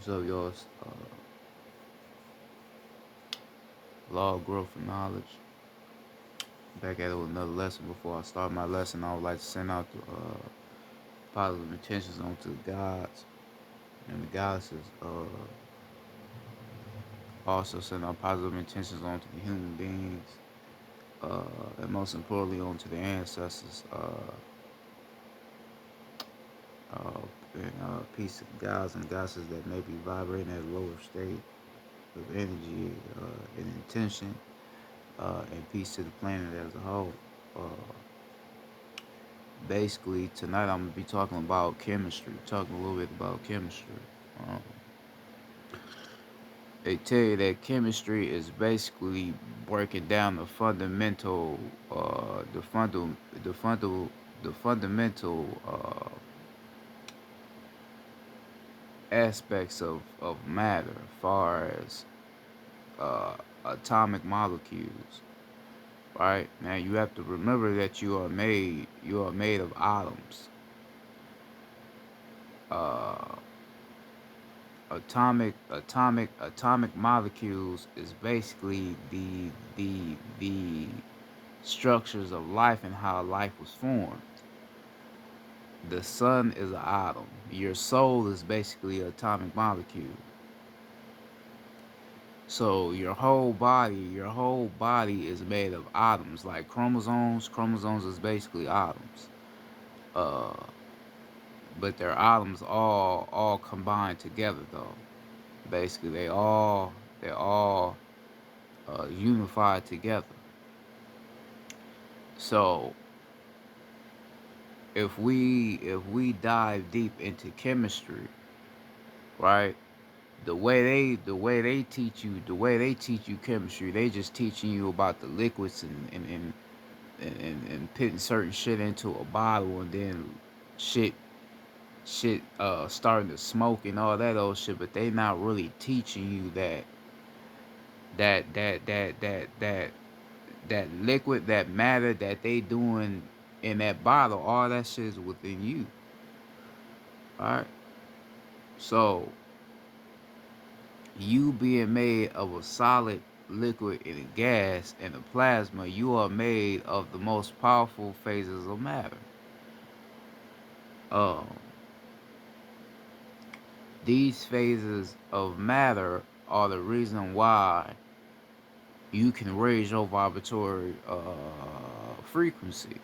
So your law of growth and knowledge. Back at it with another lesson. Before I start my lesson, I would like to send out the positive intentions onto the gods and the goddesses. Also send out positive intentions onto the human beings, and most importantly onto the ancestors. And peace to the gods and goddesses that may be vibrating at a lower state of energy and intention, and peace to the planet as a whole. Uh, Basically, tonight I'm gonna be talking about chemistry, talking a little bit about chemistry. Um, they tell you that chemistry is basically breaking down the fundamental, the fundamental aspects of matter, as far as atomic molecules. Right now, you have to remember that you are made of atoms. Uh, atomic molecules is basically the structures of life and how life was formed. The sun is an atom. Your soul is basically an atomic molecule. So your whole body is made of atoms, like chromosomes. Chromosomes is basically atoms. Uh, but they're atoms all combined together though. Basically, they're all unified together. So if we dive deep into chemistry, right? The way they teach you chemistry, they just teaching you about the liquids and putting certain shit into a bottle, and then shit starting to smoke and all that old shit, but they not really teaching you that that that that that that liquid, that matter that they doing in that bottle, all that shit is within you. All right. So you being made of a solid, liquid, and a gas and a plasma, you are made of the most powerful phases of matter. Um, these phases of matter are the reason why you can raise your vibratory frequency,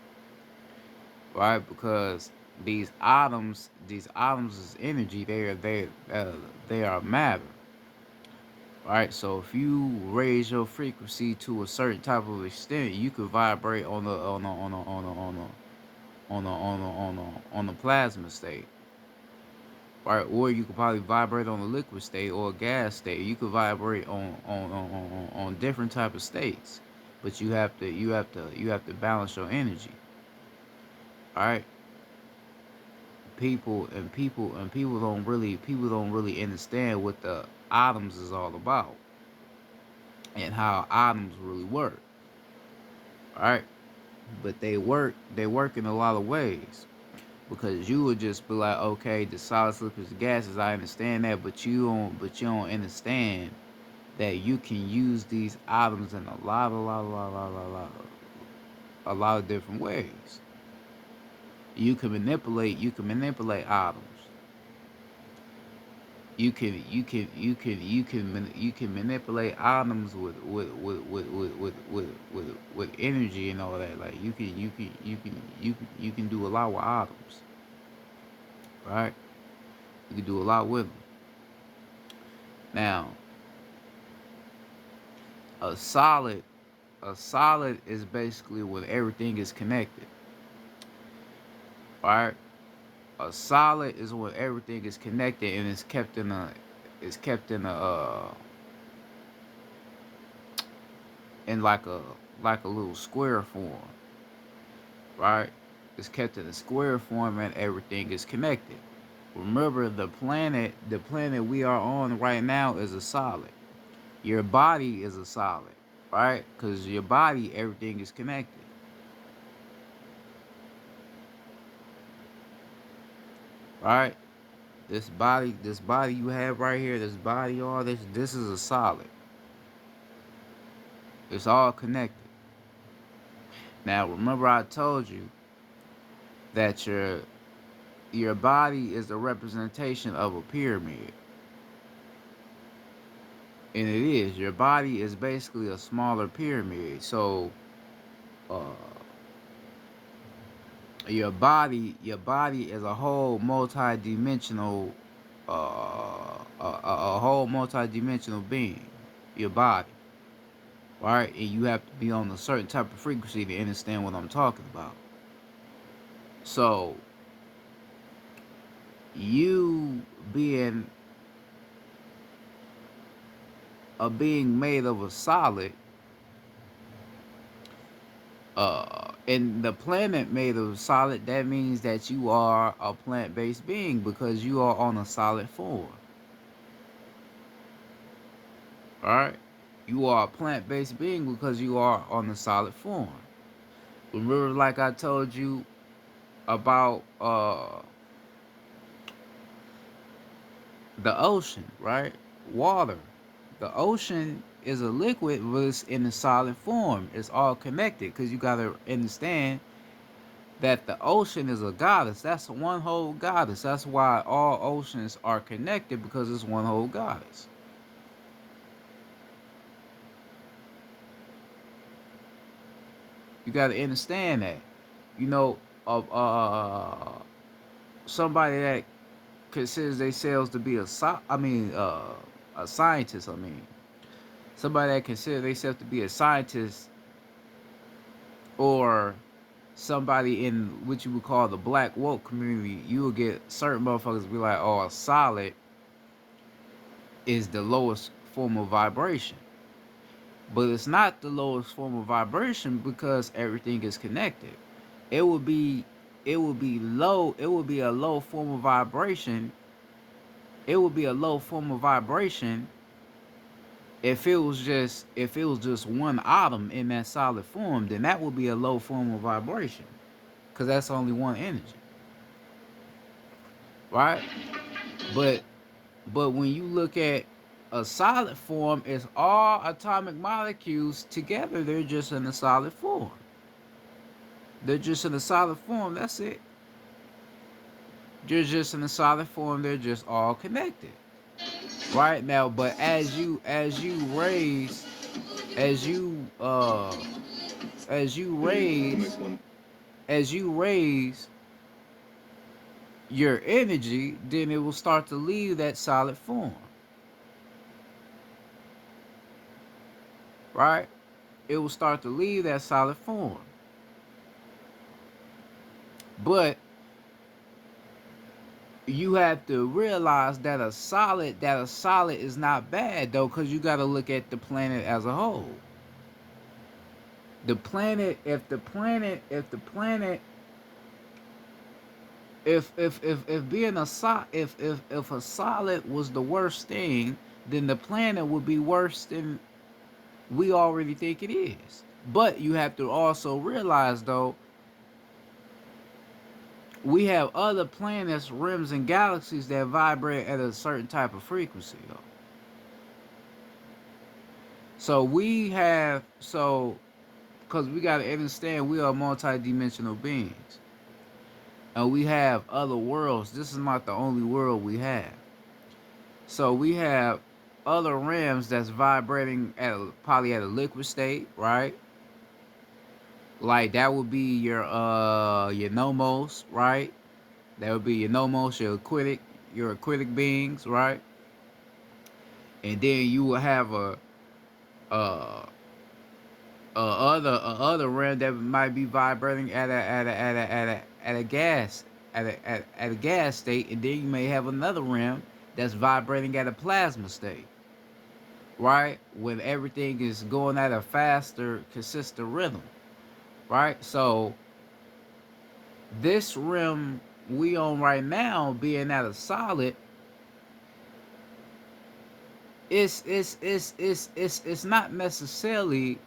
right? Because these atoms is energy. They are matter, right? So if you raise your frequency to a certain type of extent, you could vibrate on the plasma state, right? Or you could probably vibrate on the liquid state or a gas state. You could vibrate on different type of states, but you have to balance your energy, all right? People don't really understand what the atoms is all about and how atoms really work, all right? But they work in a lot of ways, because you would just be like, okay, the solids, liquids, gases, I understand that, but you don't understand that you can use these atoms in a lot of different ways. You can manipulate atoms. You can manipulate atoms with energy and all that. Like you can do a lot with atoms, right? You can do a lot with them. Now, a solid a solid is basically when everything is connected, right? A solid is when everything is connected and it's kept in like a little square form, right? It's kept in a square form and everything is connected. Remember, the planet we are on right now is a solid. Your body is a solid, right? Because your body, everything is connected, right? This body you have right here, this body, all this is a solid. It's all connected. Now, remember I told you that your body is a representation of a pyramid. And it is. Your body is basically a smaller pyramid. So, uh, your body is a whole multi-dimensional, a whole multi-dimensional being. Your body, right? And you have to be on a certain type of frequency to understand what I'm talking about. So, you being a being made of a solid, and the planet made of solid, that means that you are a plant-based being because you are on a solid form. All right, you are a plant-based being because you are on a solid form. Remember, like I told you about the ocean, right? Water. The ocean is a liquid, but it's in a solid form. It's all connected because you gotta understand that the ocean is a goddess. That's one whole goddess. That's why all oceans are connected because it's one whole goddess. You got to understand that. You know, somebody that considers themselves to be a scientist. I mean, somebody that considers themselves to be a scientist, or somebody in what you would call the black woke community, you will get certain motherfuckers be like, "Oh, a solid is the lowest form of vibration." But it's not the lowest form of vibration because everything is connected. It would be low, it would be a low form of vibration. It would be a low form of vibration if it was just one atom in that solid form, then that would be a low form of vibration. Cause that's only one energy. Right? But when you look at a solid form, it's all atomic molecules together. They're just in a solid form. They're just in a solid form. That's it. They're just in a solid form. They're just all connected. Right now, but as you uh as you raise as you raise your energy, then it will start to leave that solid form. Right? It will start to leave that solid form. But you have to realize that a solid is not bad though, because you got to look at the planet as a whole. The planet, if being a if a solid was the worst thing, then the planet would be worse than we already think it is. But you have to also realize though, we have other planets, rims, and galaxies that vibrate at a certain type of frequency though. So because we got to understand we are multi-dimensional beings, and we have other worlds. This is not the only world we have. So we have other realms that's vibrating probably at a liquid state, right? Like that would be your nomos, right? That would be your nomos, your aquatic beings, right? And then you will have uh a other realm that might be vibrating at a gas state, and then you may have another realm that's vibrating at a plasma state, right? When everything is going at a faster, consistent rhythm, right? So this realm we on right now, being at a solid, it's not necessarily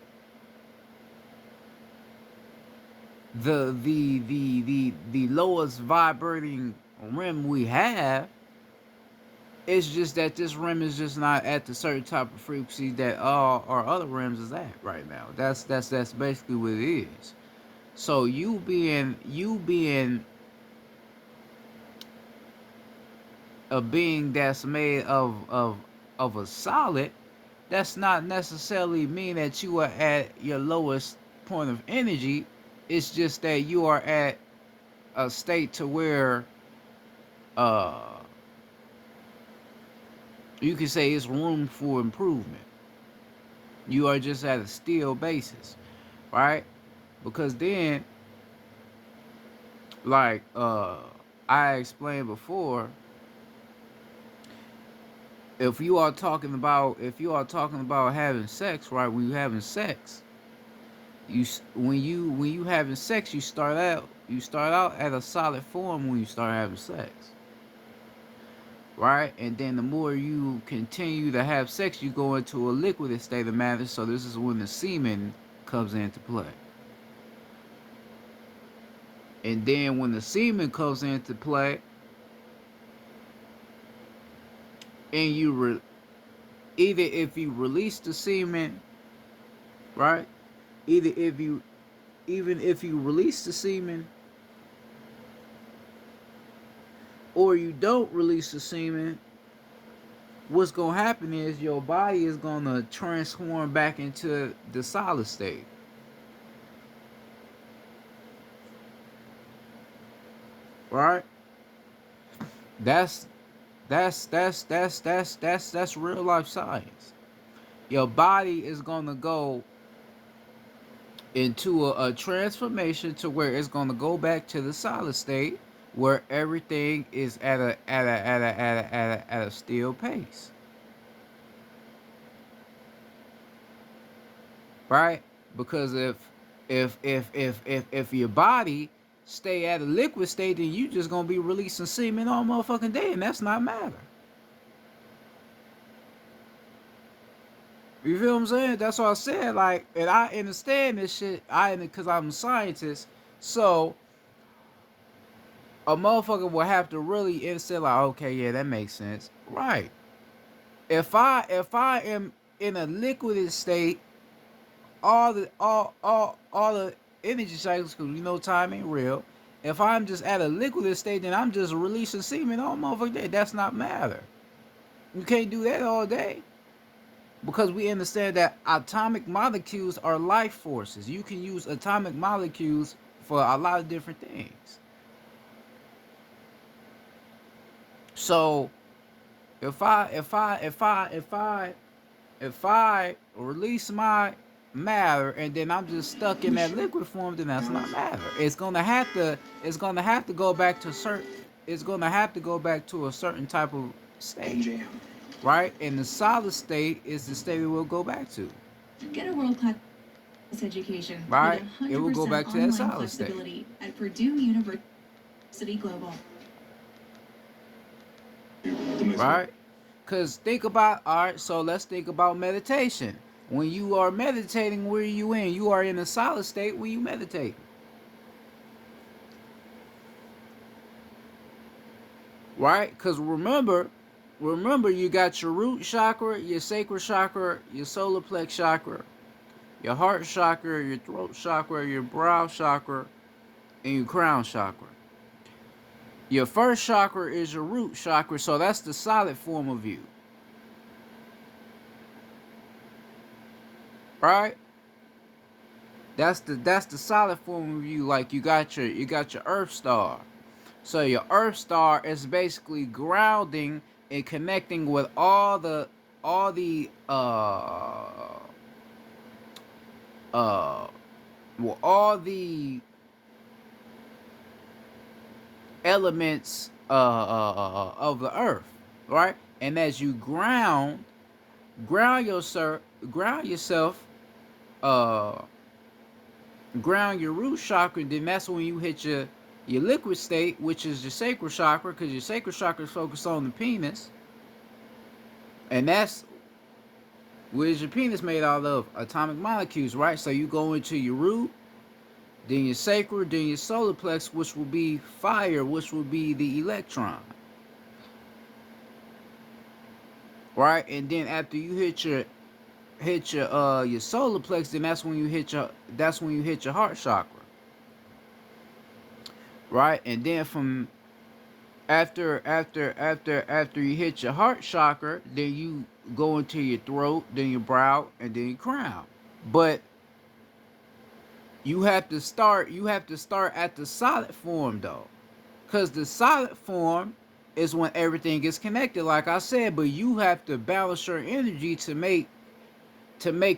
the lowest vibrating rim we have, It's just that this REM is just not at the certain type of frequency that all our other REMs is at right now. That's basically what it is. So you being a being that's made of a solid, that's not necessarily mean that you are at your lowest point of energy. It's just that you are at a state to where uh you can say it's room for improvement. You are just at a still basis, right? Because then, like I explained before, if you are talking about having sex, right? When you having sex, when you having sex, you start out at a solid form when you start having sex, right? And then the more you continue to have sex, you go into a liquid state of matter. So this is when the semen comes into play. And then when the semen comes into play, and either if you release the semen, right? Either if you even if you release the semen or you don't release the semen, what's gonna happen is your body is gonna transform back into the solid state, right? That's that's real life science. Your body is gonna go into a transformation to where it's gonna go back to the solid state where everything is at a still pace, right? Because if your body stay at a liquid state, then you just gonna be releasing semen all motherfucking day, and that's not matter. You feel what I'm saying? That's what I said. Like, and I understand this shit. Because I'm a scientist, so a motherfucker will have to really understand. Like, okay, yeah, that makes sense, right? If I am in a liquid state, all the energy cycles, because we know time ain't real. If I'm just at a liquid state, then I'm just releasing semen all motherfucking day. That's not matter. You can't do that all day. Because we understand that atomic molecules are life forces. You can use atomic molecules for a lot of different things. So if I release my matter and then I'm just stuck in that liquid form, then that's not matter. It's gonna have to go back to certain it's gonna have to go back to a certain type of state. Right? And the solid state is the state it will go back to. Get a world-class education Right? with It will go 100% back to that online solid state. flexibility at Purdue University Global. Right? Because think about, all right, so let's think about meditation. When you are meditating, where are you in? You are in a solid state when you meditate. Right? Because remember, you got your root chakra, your sacral chakra, your solar plex chakra, your heart chakra, your throat chakra, your brow chakra, and your crown chakra. Your first chakra is your root chakra, so that's the solid form of you. Right? That's the solid form of you. Like you got your earth star. So your earth star is basically grounding and connecting with uh all the elements of the earth, right? And as you ground yourself, uh ground your root chakra, then that's when you hit your liquid state, which is your sacral chakra, because your sacral chakra is focused on the penis, and that's what is your penis made out of? Atomic molecules, right? So you go into your root, then your sacral, then your solar plex, which will be fire, which will be the electron. right? And then after you hit your solar plexus, then that's when you hit your heart chakra, right? And then from after you hit your heart chakra, then you go into your throat, then your brow, and then your crown. But you have to start at the solid form though, because the solid form is when everything is connected, like I said. But you have to balance your energy to make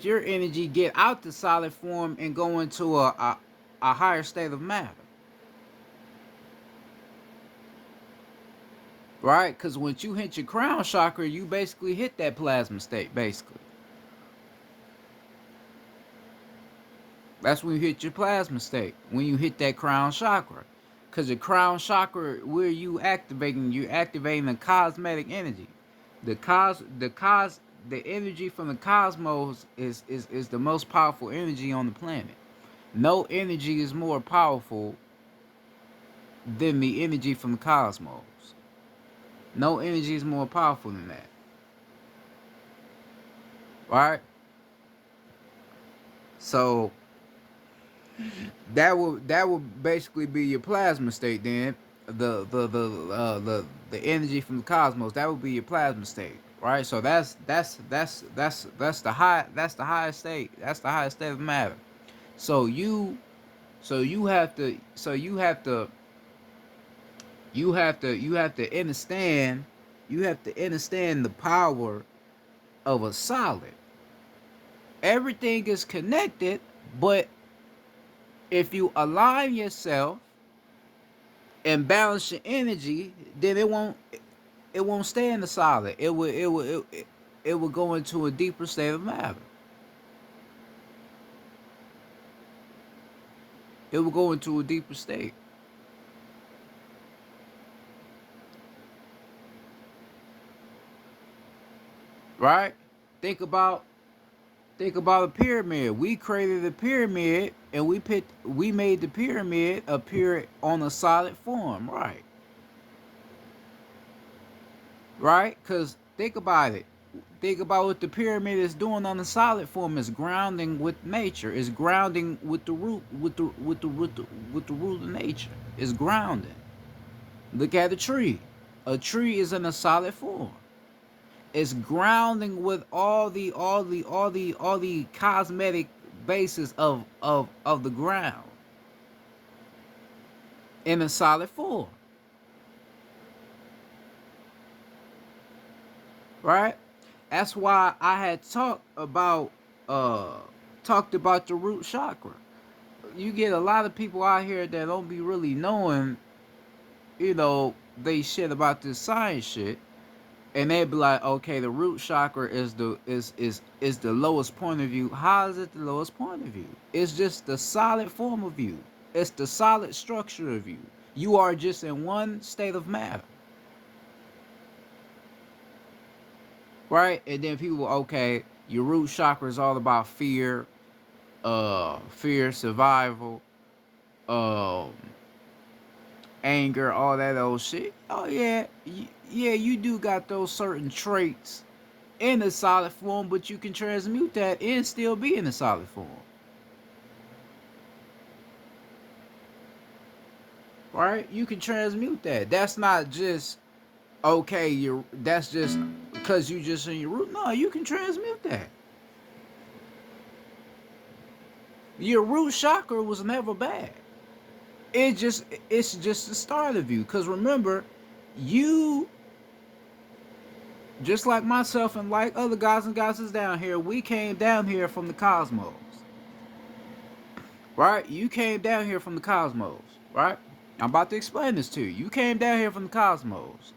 your energy get out the solid form and go into a higher state of matter, right? Because once you hit your crown chakra, you basically hit that plasma state. Basically, that's when you hit your plasma state, when you hit that crown chakra. Because the crown chakra, where you're activating the cosmetic energy. The energy from the cosmos is the most powerful energy on the planet. No energy is more powerful than the energy from the cosmos. No energy is more powerful than that. Right? So that would basically be your plasma state then. The energy from the cosmos, that would be your plasma state. Right? So that's the highest state. That's the highest state of matter. So you have to understand the power of a solid. Everything is connected, but if you align yourself and balance your energy, then it won't stay in the solid. It will go into a deeper state of matter. It will go into a deeper state, right? Think about think about a pyramid. We created a pyramid and we made the pyramid appear on a solid form, right? Right? Because think about it. Think about what the pyramid is doing on the solid form. Is grounding with nature. Is grounding with the root, with the root of nature. Is grounding. Look at a tree. A tree is in a solid form. It's grounding with all the cosmetic basis of the ground in a solid form, right? That's why I had uh talked about the root chakra. You get a lot of people out here that don't be really knowing, they shit about this science shit, and they be like, okay, the root chakra is the lowest point of view. How is it the lowest point of view? It's just the solid form of you. It's the solid structure of you. You are just in one state of matter, right? And then people, okay, your root chakra is all about fear, survival, um, anger, all that old shit. Oh yeah, yeah, you do got those certain traits in a solid form, but you can transmute that and still be in a solid form, right? You can transmute that. That's not just okay. That's just because you just in your root. No, you can transmute that. Your root chakra was never bad. It's just the start of you. Cause remember, you just like myself and like other guys and goddesses down here, we came down here from the cosmos, right? You came down here from the cosmos, right? I'm about to explain this to you. You came down here from the cosmos,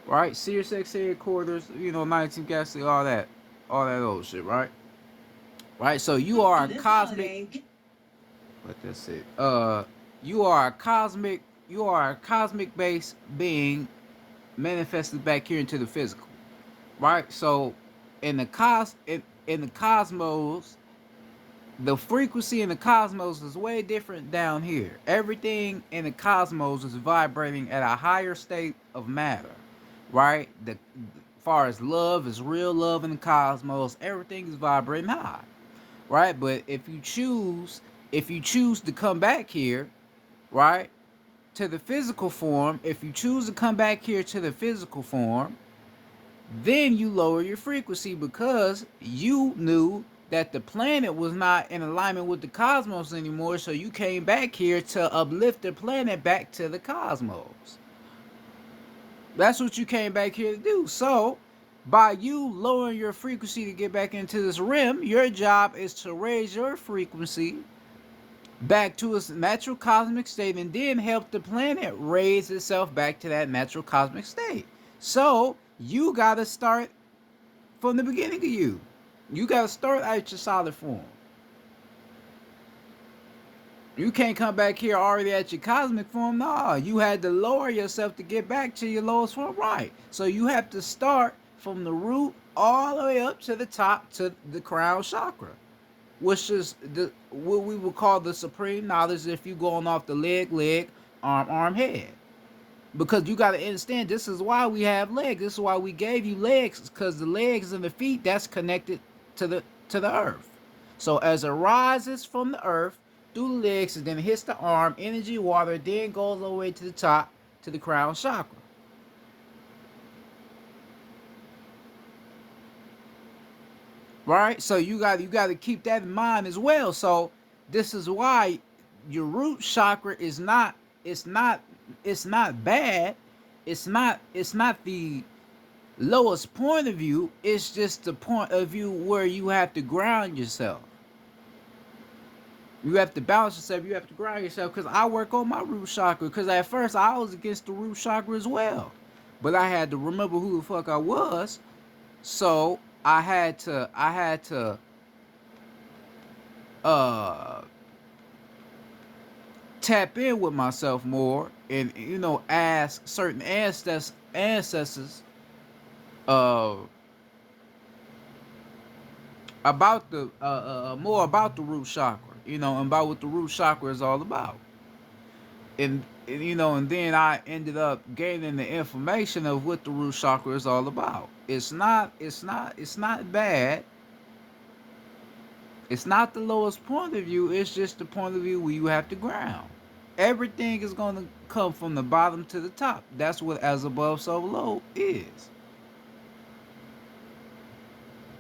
right? Sirius X headquarters, 19th galaxy, all that old shit, right? Right. So you are a cosmic. But that's it. You are a cosmic based being manifested back here into the physical, right? So in the cosmos, the frequency in the cosmos is way different down here. Everything in the cosmos is vibrating at a higher state of matter, right? far as love is real love in the cosmos, everything is vibrating high, right? But if you choose to come back here, right, to the physical form, if you choose to come back here to the physical form, then you lower your frequency because you knew that the planet was not in alignment with the cosmos anymore, so you came back here to uplift the planet back to the cosmos. That's what you came back here to do. So, by you lowering your frequency to get back into this rim, your job is to raise your frequency back to its natural cosmic state and then help the planet raise itself back to that natural cosmic state. So, you got to start from the beginning of you. You got to start at your solid form. You can't come back here already at your cosmic form. No, you had to lower yourself to get back to your lowest form. Right. So you have to start from the root all the way up to the top to the crown chakra, which is the what we would call the supreme knowledge if you going off the leg, arm, head. Because you got to understand, this is why we have legs. This is why we gave you legs, because the legs and the feet, that's connected to the earth. So as it rises from the earth through the legs, and then it hits the arm, energy, water, then goes all the way to the top to the crown chakra. Right? So you got to keep that in mind as well. So this is why your root chakra is not it's not bad. It's not the lowest point of view. It's just the point of view where you have to ground yourself. You have to balance yourself. You have to ground yourself. Because I work on my root chakra. Because at first I was against the root chakra as well. But I had to remember who the fuck I was. So I had to uh tap in with myself more and ask certain ancestors uh about the more about the root chakra, and about what the root chakra is all about. And then I ended up gaining the information of what the root chakra is all about. It's not bad. It's not the lowest point of view. It's just the point of view where you have to ground. Everything is going to come from the bottom to the top. That's what as above, so below is.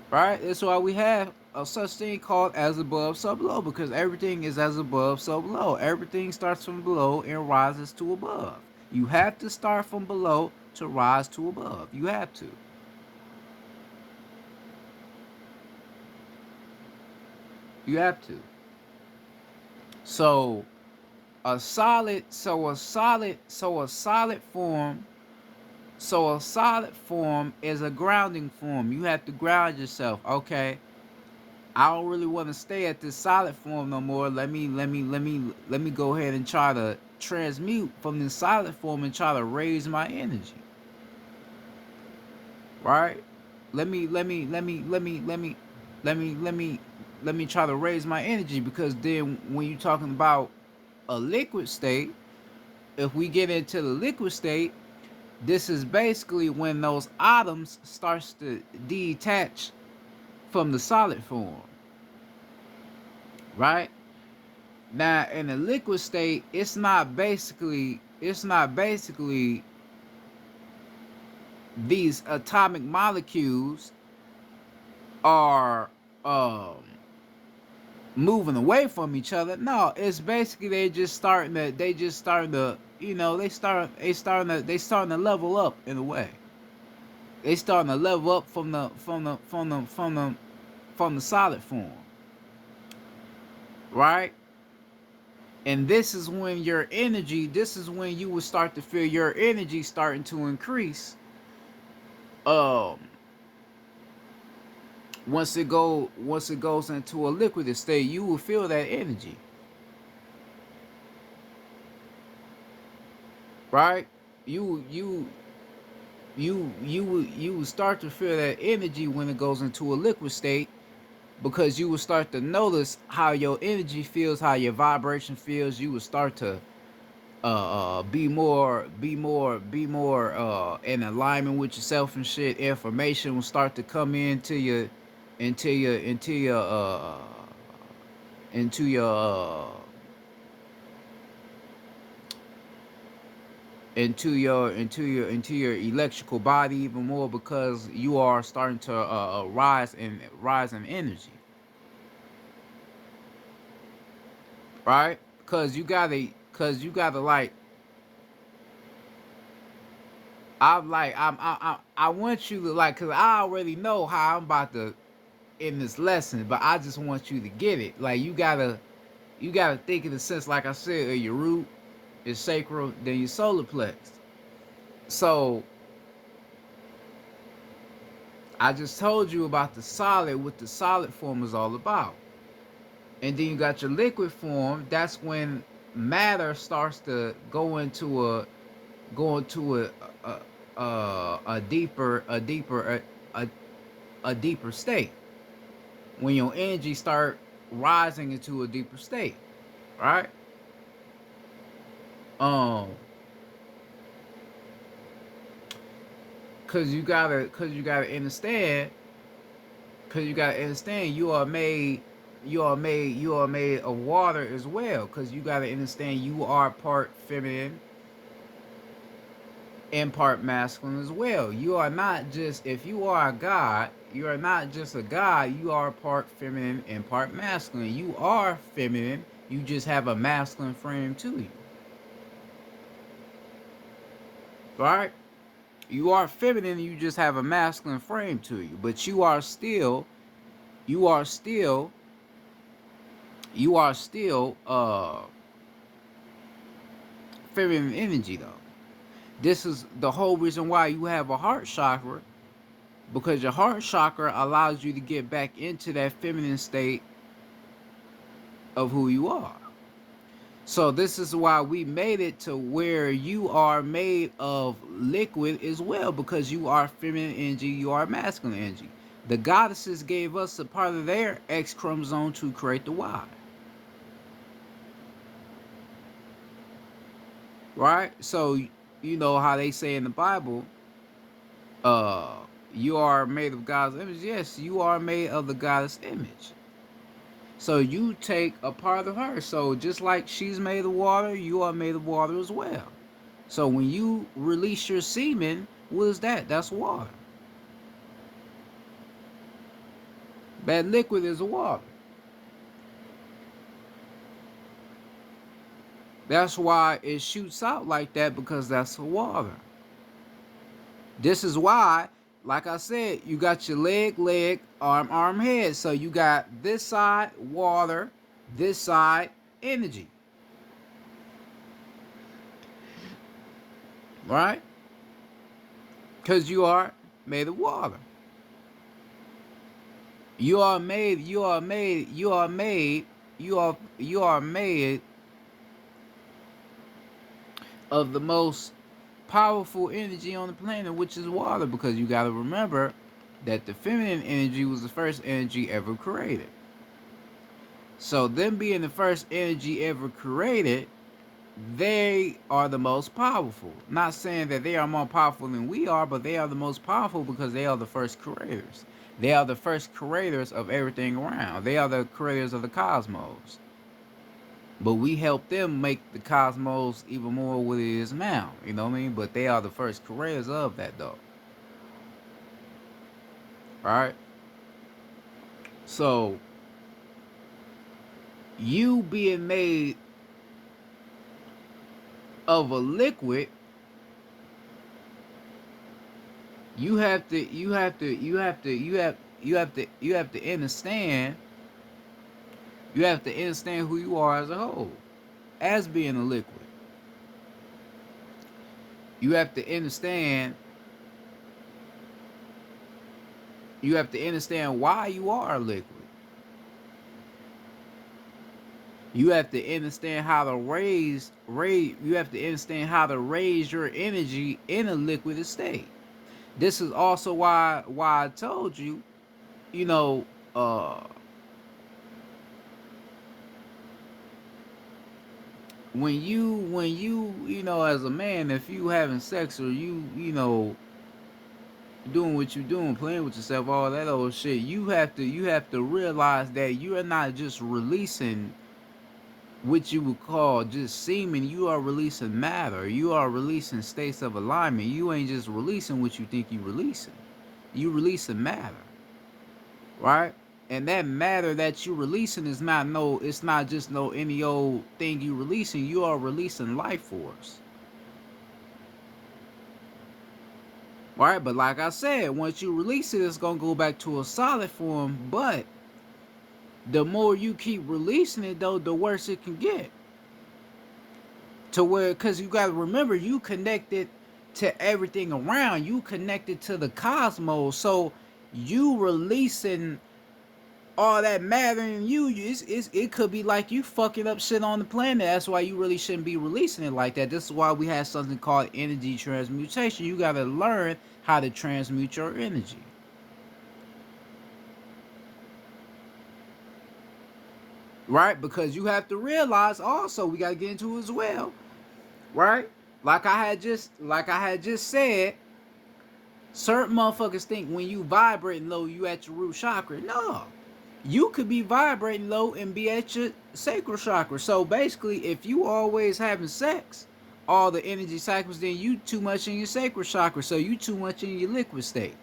Right? That's why we have a such thing called as above, so below, because everything is as above, so below. Everything starts from below and rises to above. You have to start from below to rise to above. You have to. You have to. So a solid form is a grounding form. You have to ground yourself. Okay, I don't really want to stay at this solid form no more. Let me go ahead and try to transmute from this solid form and try to raise my energy. Right? Let me try to raise my energy, because then when you're talking about a liquid state, if we get into the liquid state, this is basically when those atoms starts to detach from the solid form. Right? Now in the liquid state, it's not basically these atomic molecules are moving away from each other. No, it's basically they just starting to they starting to level up in a way. They starting to level up from the solid form. Right? And this is when you will start to feel your energy starting to increase. Um once it goes into a liquid state, you will feel that energy. Right? You will start to feel that energy when it goes into a liquid state, because you will start to notice how your energy feels, how your vibration feels. You will start to be more in alignment with yourself and shit. Information will start to come into your into your into your into your electrical body even more, because you are starting to rise in energy, right? Because you gotta like I want you to like, because I already know how I'm about to in this lesson, but I just want you to get it. Like you gotta think in the sense, like I said, of your root is sacral, then your solar plex. So I just told you about the solid, what the solid form is all about. And then you got your liquid form. That's when matter starts to go into a, a deeper state. When your energy start rising into a deeper state, right? Um, cause you gotta understand, you are made of water as well. Cause you gotta understand you are part feminine and part masculine as well. You are not just, if you are a god, you are not just a god, you are part feminine and part masculine. You are feminine, you just have a masculine frame to you. Right? You are feminine, you just have a masculine frame to you. But you are still, you are still feminine energy though. This is the whole reason why you have a heart chakra, because your heart chakra allows you to get back into that feminine state of who you are. So this is why we made it to where you are made of liquid as well, because you are feminine energy, you are masculine energy. The goddesses gave us a part of their X chromosome to create the Y. Right? So you know how they say in the Bible, uh, you are made of God's image. Yes, you are made of the goddess image. So you take a part of her. So just like she's made of water, you are made of water as well. So when you release your semen, what is that? That's water. That liquid is water. That's why it shoots out like that, because that's water. This is why, like I said, you got your leg, arm, head. So you got this side water, this side energy. Right? Because you are made of water. You are made of the most powerful energy on the planet, which is water, because you got to remember that the feminine energy was the first energy ever created. So them being the first energy ever created, they are the most powerful. Not saying that they are more powerful than we are, but they are the most powerful because they are the first creators. They are the first creators of everything around. They are the creators of the cosmos. But we help them make the cosmos even more what it is now. You know what I mean? But they are the first creators of that though. Right? So you being made of a liquid, you have to understand, you have to understand who you are as a whole, as being a liquid. You have to understand, you have to understand why you are a liquid. You have to understand how to raise you have to understand how to raise your energy in a liquid state. This is also why I told you, you know, as a man, if you having sex or you doing what you doing, playing with yourself, all that old shit, you have to realize that you are not just releasing what you would call just semen. You are releasing matter. You are releasing states of alignment. You ain't just releasing what you think you releasing. You releasing matter, right? And that matter that you releasing is not no. It's not just no any old thing you releasing. You are releasing life force, right? But like I said, once you release it, it's gonna go back to a solid form. But the more you keep releasing it, though, the worse it can get. To where, because you got to remember, you connected to everything around. You connected to the cosmos. So you releasing all that matter in you, it could be like you fucking up shit on the planet. That's why you really shouldn't be releasing it like that. This is why we have something called energy transmutation. You got to learn how to transmute your energy. Right? Because you have to realize also, we got to get into it as well. Right? Like I had just said, certain motherfuckers think when you vibrating low, you at your root chakra. No. You could be vibrating low and be at your sacral chakra. So basically, if you always having sex, all the energy cycles, then you too much in your sacral chakra. So you too much in your liquid state.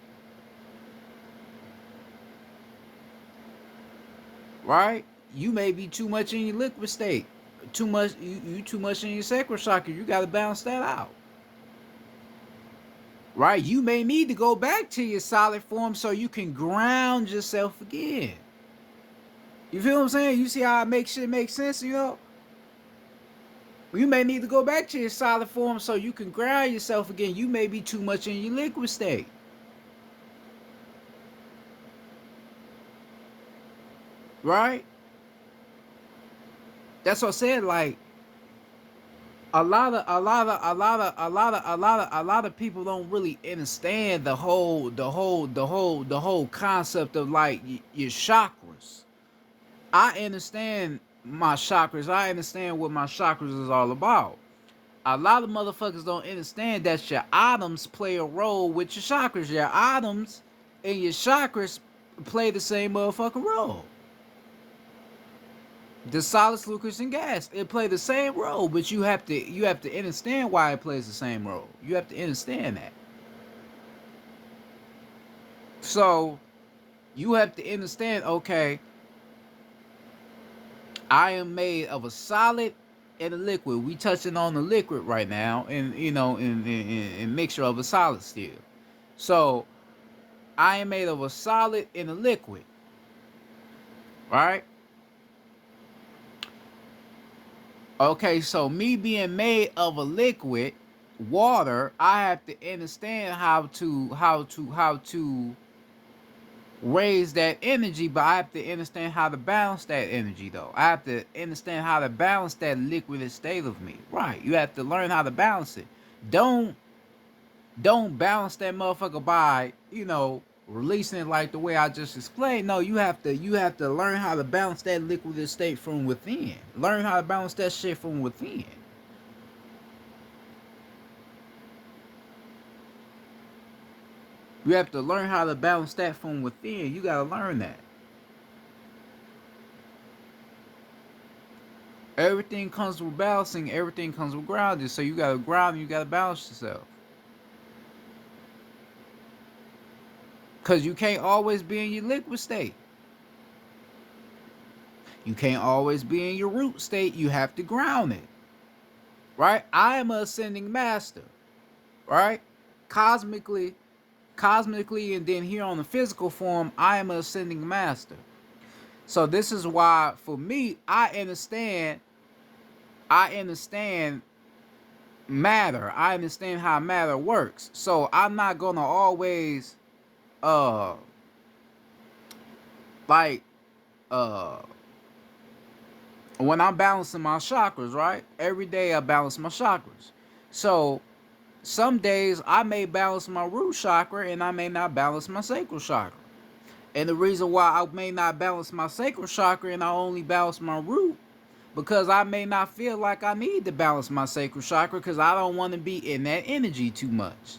Right? You may be too much in your liquid state. Too much you too much in your sacral chakra. You gotta balance that out. Right? You may need to go back to your solid form so you can ground yourself again. You feel what I'm saying? You see how I make shit make sense, You may need to go back to your solid form so you can ground yourself again. You may be too much in your liquid state. Right? That's what I said. Like a lot of people don't really understand the whole concept of like your chakras. I understand my chakras. I understand what my chakras is all about. A lot of motherfuckers don't understand that your atoms play a role with your chakras. Your atoms and your chakras play the same motherfucking role. The solids, liquids, and gas, it play the same role, but you have to understand why it plays the same role. You have to understand that. So you have to understand, okay, I am made of a solid and a liquid. We touching on the liquid right now, and in mixture of a solid still. So I am made of a solid and a liquid, right? Okay, so me being made of a liquid, water, I have to understand how to raise that energy, but I have to understand how to balance that energy though. I have to understand how to balance that liquid state of me. Right. You have to learn how to balance it. Don't don't balance that motherfucker by, releasing it like the way I just explained. No, you have to learn how to balance that liquid state from within. Learn how to balance that shit from within. You have to learn how to balance that from within. You gotta learn that. Everything comes with balancing, everything comes with grounding. So you gotta ground and you gotta balance yourself. Cause you can't always be in your liquid state. You can't always be in your root state. You have to ground it. Right? I am a ascending master. Right? Cosmically, cosmically, and then here on the physical form, I am a ascending master. So this is why for me, I understand matter. I understand how matter works. So I'm not gonna always uh like uh when I'm balancing my chakras, right? Every day I balance my chakras. So some days I may balance my root chakra and I may not balance my sacral chakra. And the reason why I may not balance my sacral chakra and I only balance my root because I may not feel like I need to balance my sacral chakra because I don't want to be in that energy too much.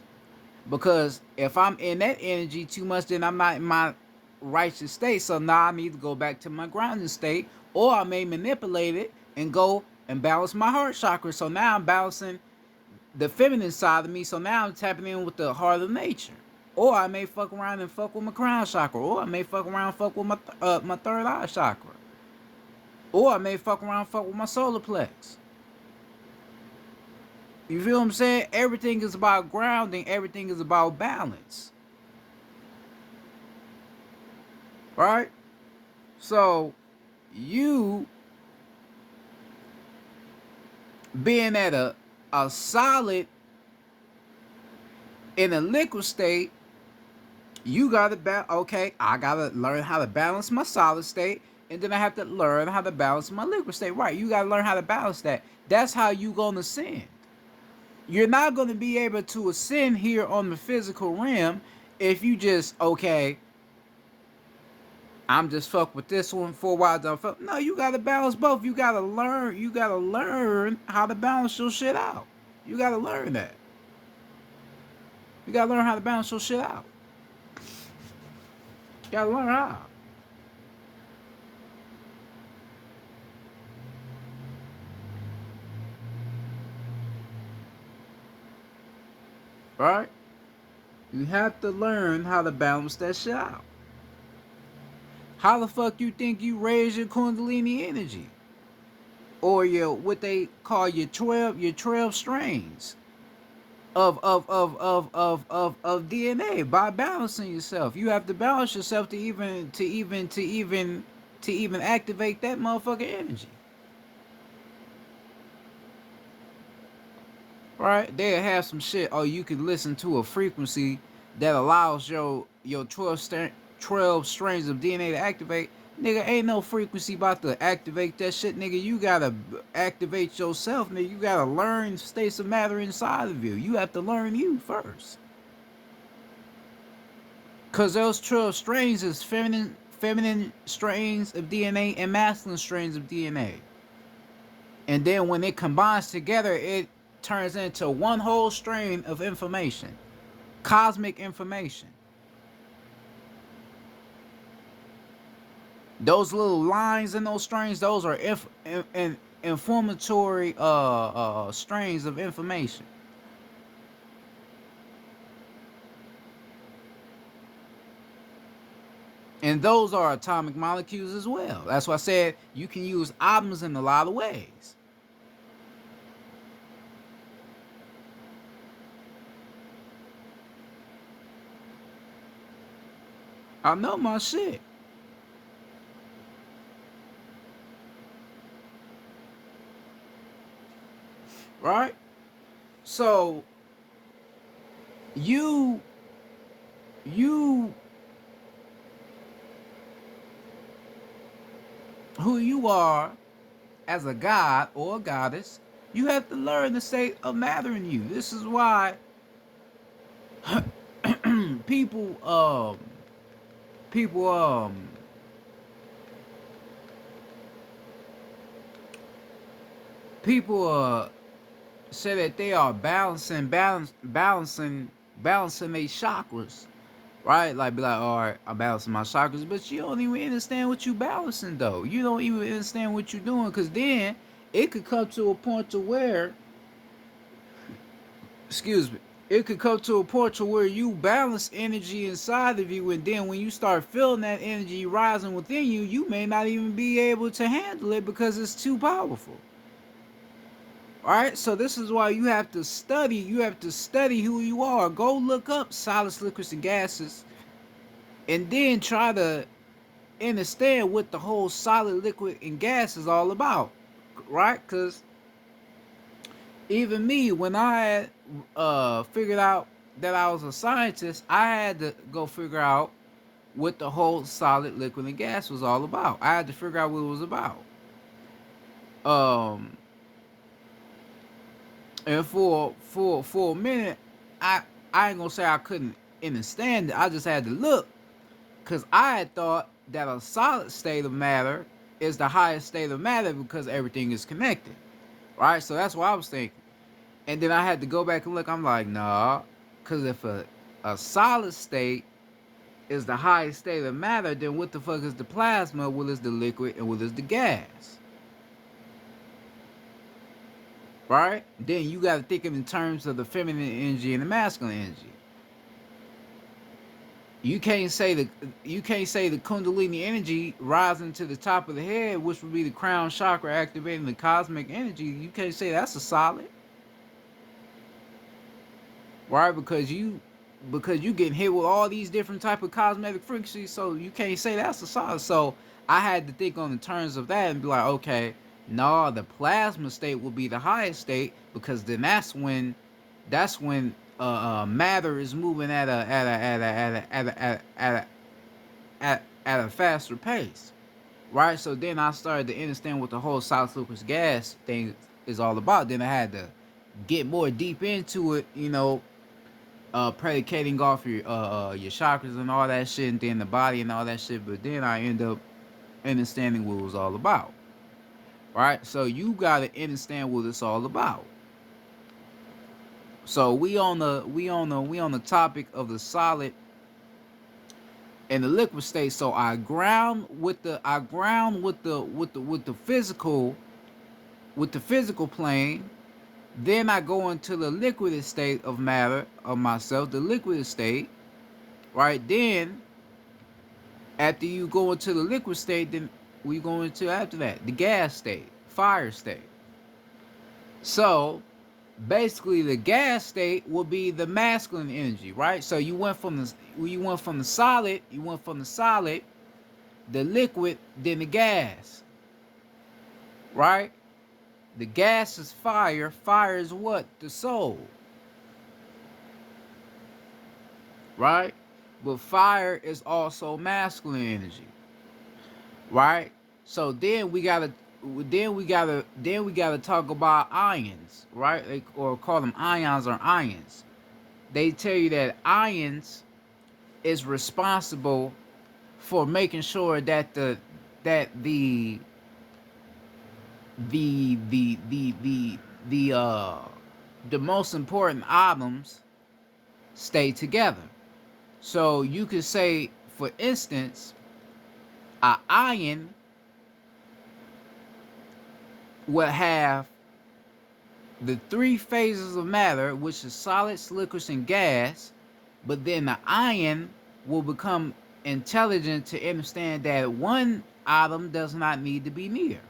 Because if I'm in that energy too much, then I'm not in my righteous state. So now I need to go back to my grounding state, or I may manipulate it and go and balance my heart chakra. So now I'm balancing the feminine side of me. So now I'm tapping in with the heart of nature. Or I may fuck around and fuck with my crown chakra. Or I may fuck around and fuck with my third eye chakra. Or I may fuck around and fuck with my solar plex. You feel what I'm saying? Everything is about grounding. Everything is about balance. Right? So you being at a solid in a liquid state, you gotta okay, I gotta learn how to balance my solid state, and then I have to learn how to balance my liquid state. Right, you gotta learn how to balance that. That's how you gonna ascend. You're not gonna be able to ascend here on the physical realm if you just, okay, I'm just fuck with this one for a while. Don't fuck. No, you gotta balance both. You gotta learn. You gotta learn how to balance your shit out. You gotta learn that. You gotta learn how to balance your shit out. You gotta learn how. Right? You have to learn how to balance that shit out. How the fuck you think you raise your Kundalini energy? Or your what they call your 12 strains of DNA by balancing yourself. You have to balance yourself to even activate that motherfucking energy. Right? They'll have some shit. Oh, you can listen to a frequency that allows your 12 strains of DNA to activate. Nigga, ain't no frequency about to activate that shit, nigga. You gotta activate yourself, nigga. You gotta learn states of matter inside of you. You have to learn you first. Cause those 12 strains is feminine strains of DNA and masculine strains of DNA. And then when it combines together, it turns into one whole strain of information, cosmic information. Those little lines in those strains, those are informatory strains of information. And those are atomic molecules as well. That's why I said you can use atoms in a lot of ways. I know my shit. Right? So you you who you are as a god or a goddess, you have to learn the state of matter in you. This is why people people people say that they are balancing their chakras, right? Like be like, all right, I'm balancing my chakras, but you don't even understand what you balancing though. You don't even understand what you're doing, because then it could come to a point to where, excuse me, it could come to a point to where you balance energy inside of you, and then when you start feeling that energy rising within you, you may not even be able to handle it because it's too powerful. All right, so this is why you have to study. You have to study who you are. Go look up solids, liquids, and gases, and then try to understand what the whole solid, liquid, and gas is all about. Right? Because even me, when I had figured out that I was a scientist, I had to go figure out what the whole solid, liquid, and gas was all about. I had to figure out what it was about. Um, and for a minute, I ain't gonna say I couldn't understand it. I just had to look, because I had thought that a solid state of matter is the highest state of matter because everything is connected, right? So that's what I was thinking. And then I had to go back and look. I'm like, nah, because if a solid state is the highest state of matter, then what the fuck is the plasma? What is the liquid and what is the gas? Right? Then you got to think of it in terms of the feminine energy and the masculine energy. You can't say the Kundalini energy rising to the top of the head, which would be the crown chakra activating the cosmic energy. You can't say that's a solid, right? Because you getting hit with all these different type of cosmetic frequencies, so you can't say that's a solid. So I had to think on the terms of that and be like, okay, no, the plasma state will be the highest state because then that's when matter is moving at a faster pace, right? So then I started to understand what the whole solid liquid gas thing is all about. Then I had to get more deep into it, predicating off your chakras and all that shit, and then the body and all that shit. But then I end up understanding what it was all about, right? So you gotta understand what it's all about. So we on the topic of the solid and the liquid state. So I ground with the physical plane. Then I go into the liquid state of matter of myself, the liquid state, right? Then after you go into the liquid state, then we go into after that the gas state, fire state. So basically, the gas state will be the masculine energy, right? So you went from the solid, the liquid, then the gas, right? The gas is fire. Fire is what? The soul, right? But fire is also masculine energy, right? So then we gotta talk about ions, right? Or call them ions or ions. They tell you that ions is responsible for making sure that the the most important atoms stay together. So you could say, for instance, an ion will have the three phases of matter, which is solids, liquids, and gas. But then the ion will become intelligent to understand that one atom does not need to be near.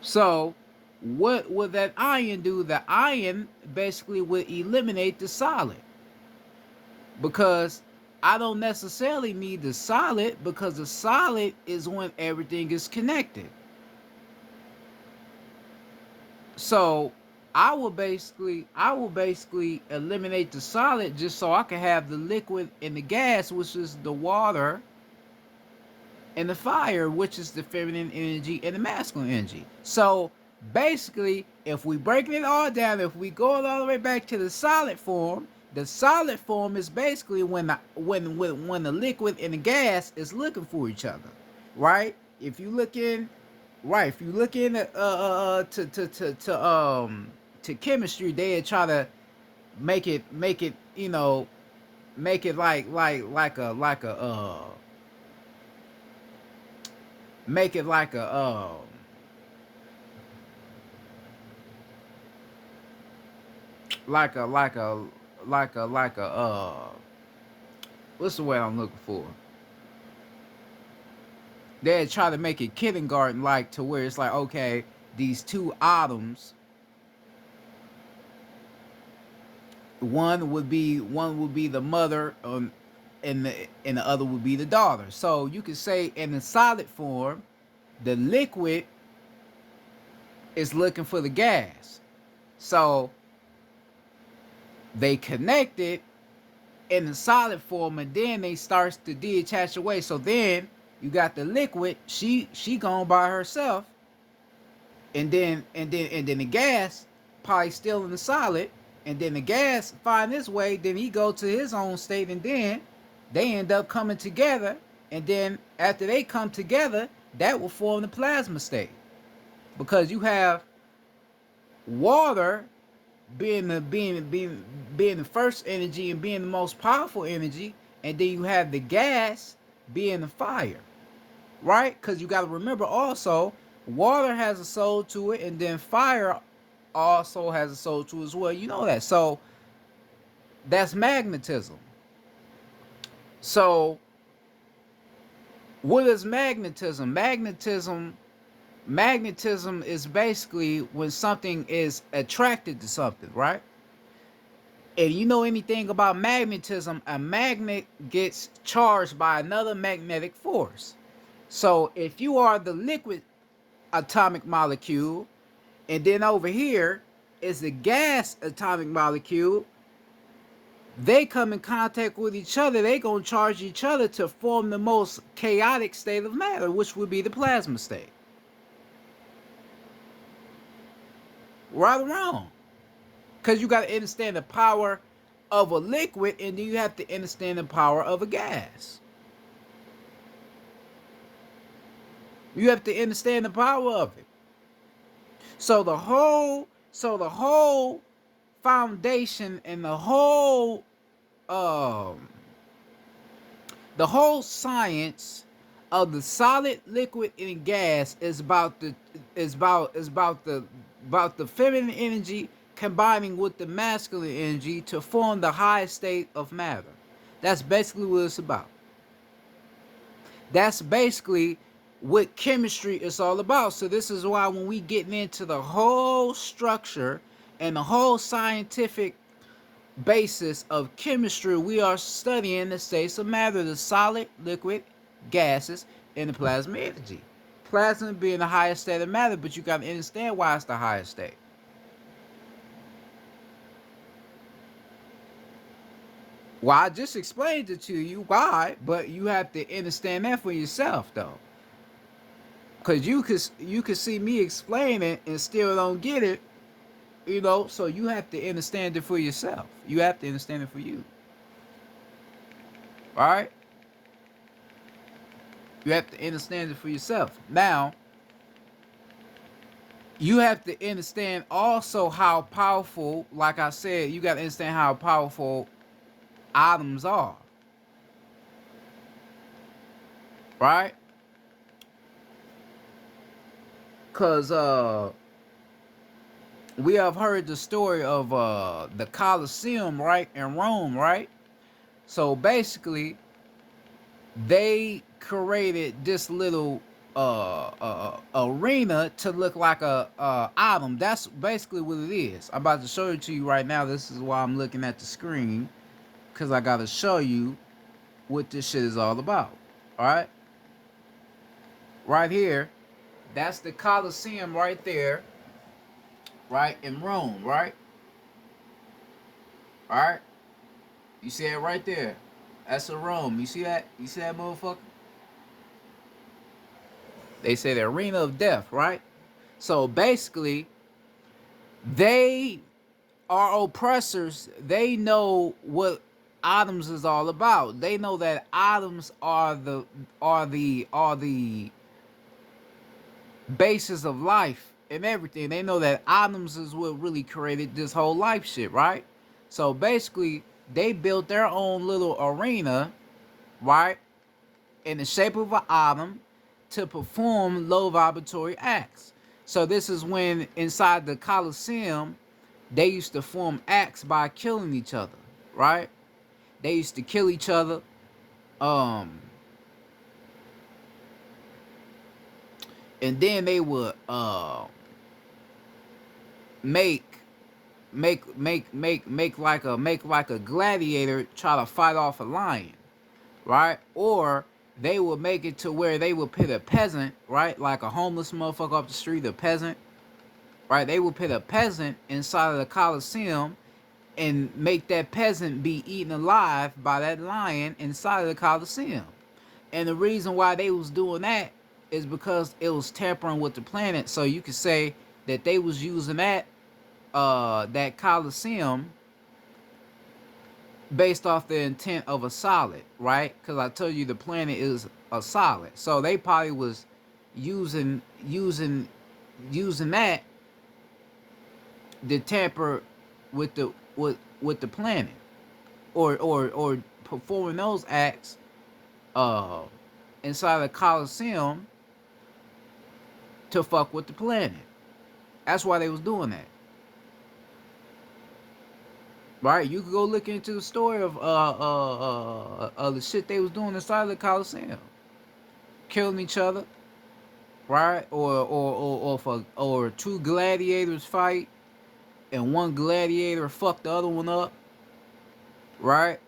So what would that ion do? The ion basically would eliminate the solid, because I don't necessarily need the solid, because the solid is when everything is connected. So I will basically eliminate the solid just so I can have the liquid and the gas, which is the water, and the fire, which is the feminine energy and the masculine energy. So basically, if we breaking it all down, if we go all the way back to the solid form is basically when the liquid and the gas is looking for each other, right? If you look in, right, if you look in to chemistry, they try to make it make it like a make it like a what's the word I'm looking for? They try to make it kindergarten like, to where it's like, okay, these two atoms, one would be the mother, and the other would be the daughter. So you could say in the solid form, the liquid is looking for the gas. So they connect it in the solid form, and then they starts to detach away. So then you got the liquid, she gone by herself, and then the gas probably still in the solid, and then the gas find this way, then he go to his own state, and then they end up coming together, and then after they come together, that will form the plasma state, because you have water being the first energy and being the most powerful energy, and then you have the gas being the fire, right? Because you got to remember also, water has a soul to it, and then fire also has a soul to it as well. You know that. So that's magnetism. So what is magnetism? Magnetism is basically when something is attracted to something, right? And you know anything about magnetism, a magnet gets charged by another magnetic force. So if you are the liquid atomic molecule, and then over here is the gas atomic molecule, they come in contact with each other, they gonna charge each other to form the most chaotic state of matter, which would be the plasma state. Right or wrong? Because you got to understand the power of a liquid, and then you have to understand the power of a gas. You have to understand the power of it. So the whole foundation and um the whole science of the solid, liquid, and gas is about the feminine energy combining with the masculine energy to form the highest state of matter. That's basically what it's about. That's basically what chemistry is all about. So this is why when we get into the whole structure and the whole scientific basis of chemistry, we are studying the states of matter, the solid, liquid, gases, and the plasma energy. Plasma being the highest state of matter, but you got to understand why it's the highest state. Well, I just explained it to you why, but you have to understand that for yourself, though. Cause you could see me explain it and still don't get it, So you have to understand it for yourself. You have to understand it for you. All right. You have to understand it for yourself. Now, you have to understand also how powerful, like I said, you got to understand how powerful atoms are. Right? Cause we have heard the story of the Colosseum, right, in Rome, right? So basically, they created this little arena to look like a atom. That's basically what it is. I'm about to show it to you right now. This is why I'm looking at the screen, because I got to show you what this shit is all about. All right, right here, that's the Colosseum right there, right in Rome, right? All right, you see it right there. That's a Rome. You see that? You see that motherfucker? They say the arena of death, right? So basically, they are oppressors. They know what atoms is all about. They know that atoms are the basis of life and everything. They know that atoms is what really created this whole life shit, right? So basically, they built their own little arena, right, in the shape of an atom to perform low vibratory acts. So this is when inside the Colosseum, they used to form acts by killing each other, right? They used to kill each other. Um, and then they would make make like a gladiator try to fight off a lion, right? Or they would make it to where they would pit a peasant, right? Like a homeless motherfucker off the street, a peasant, right? They would put a peasant inside of the Colosseum and make that peasant be eaten alive by that lion inside of the Colosseum. And the reason why they was doing that is because it was tampering with the planet. So you could say that they was using that Colosseum based off the intent of a solid, right? Because I told you the planet is a solid, so they probably was using using using that to tamper with the planet, or performing those acts uh inside the Coliseum to fuck with the planet. That's why they was doing that. Right? You could go look into the story of the shit they was doing inside the Coliseum. Killing each other, right? Or two gladiators fight and one gladiator fuck the other one up, right?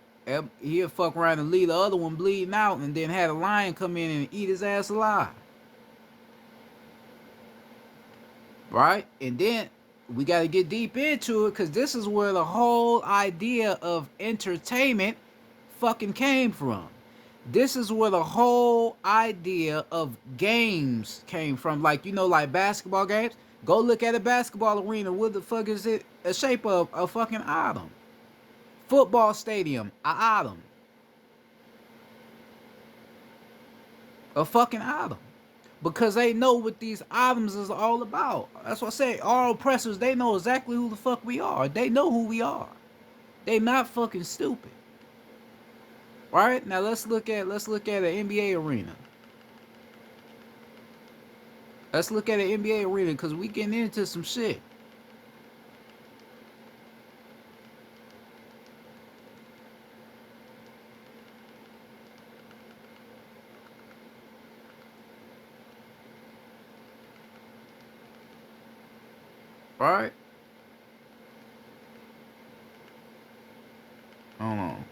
He'll fuck around and leave the other one bleeding out and then have a lion come in and eat his ass alive. Right? And then we got to get deep into it because this is where the whole idea of entertainment fucking came from. This is where the whole idea of games came from. Like, you know, like basketball games. Go look at a basketball arena. What the fuck is it? A shape of a fucking atom. Football stadium, a atom. A fucking atom. Because they know what these items is all about. That's what I say. Our oppressors, they know exactly who the fuck we are. They know who we are. They not fucking stupid. Right? Now let's look at an NBA arena. Let's look at an NBA arena because we getting into some shit. Right? Hold on.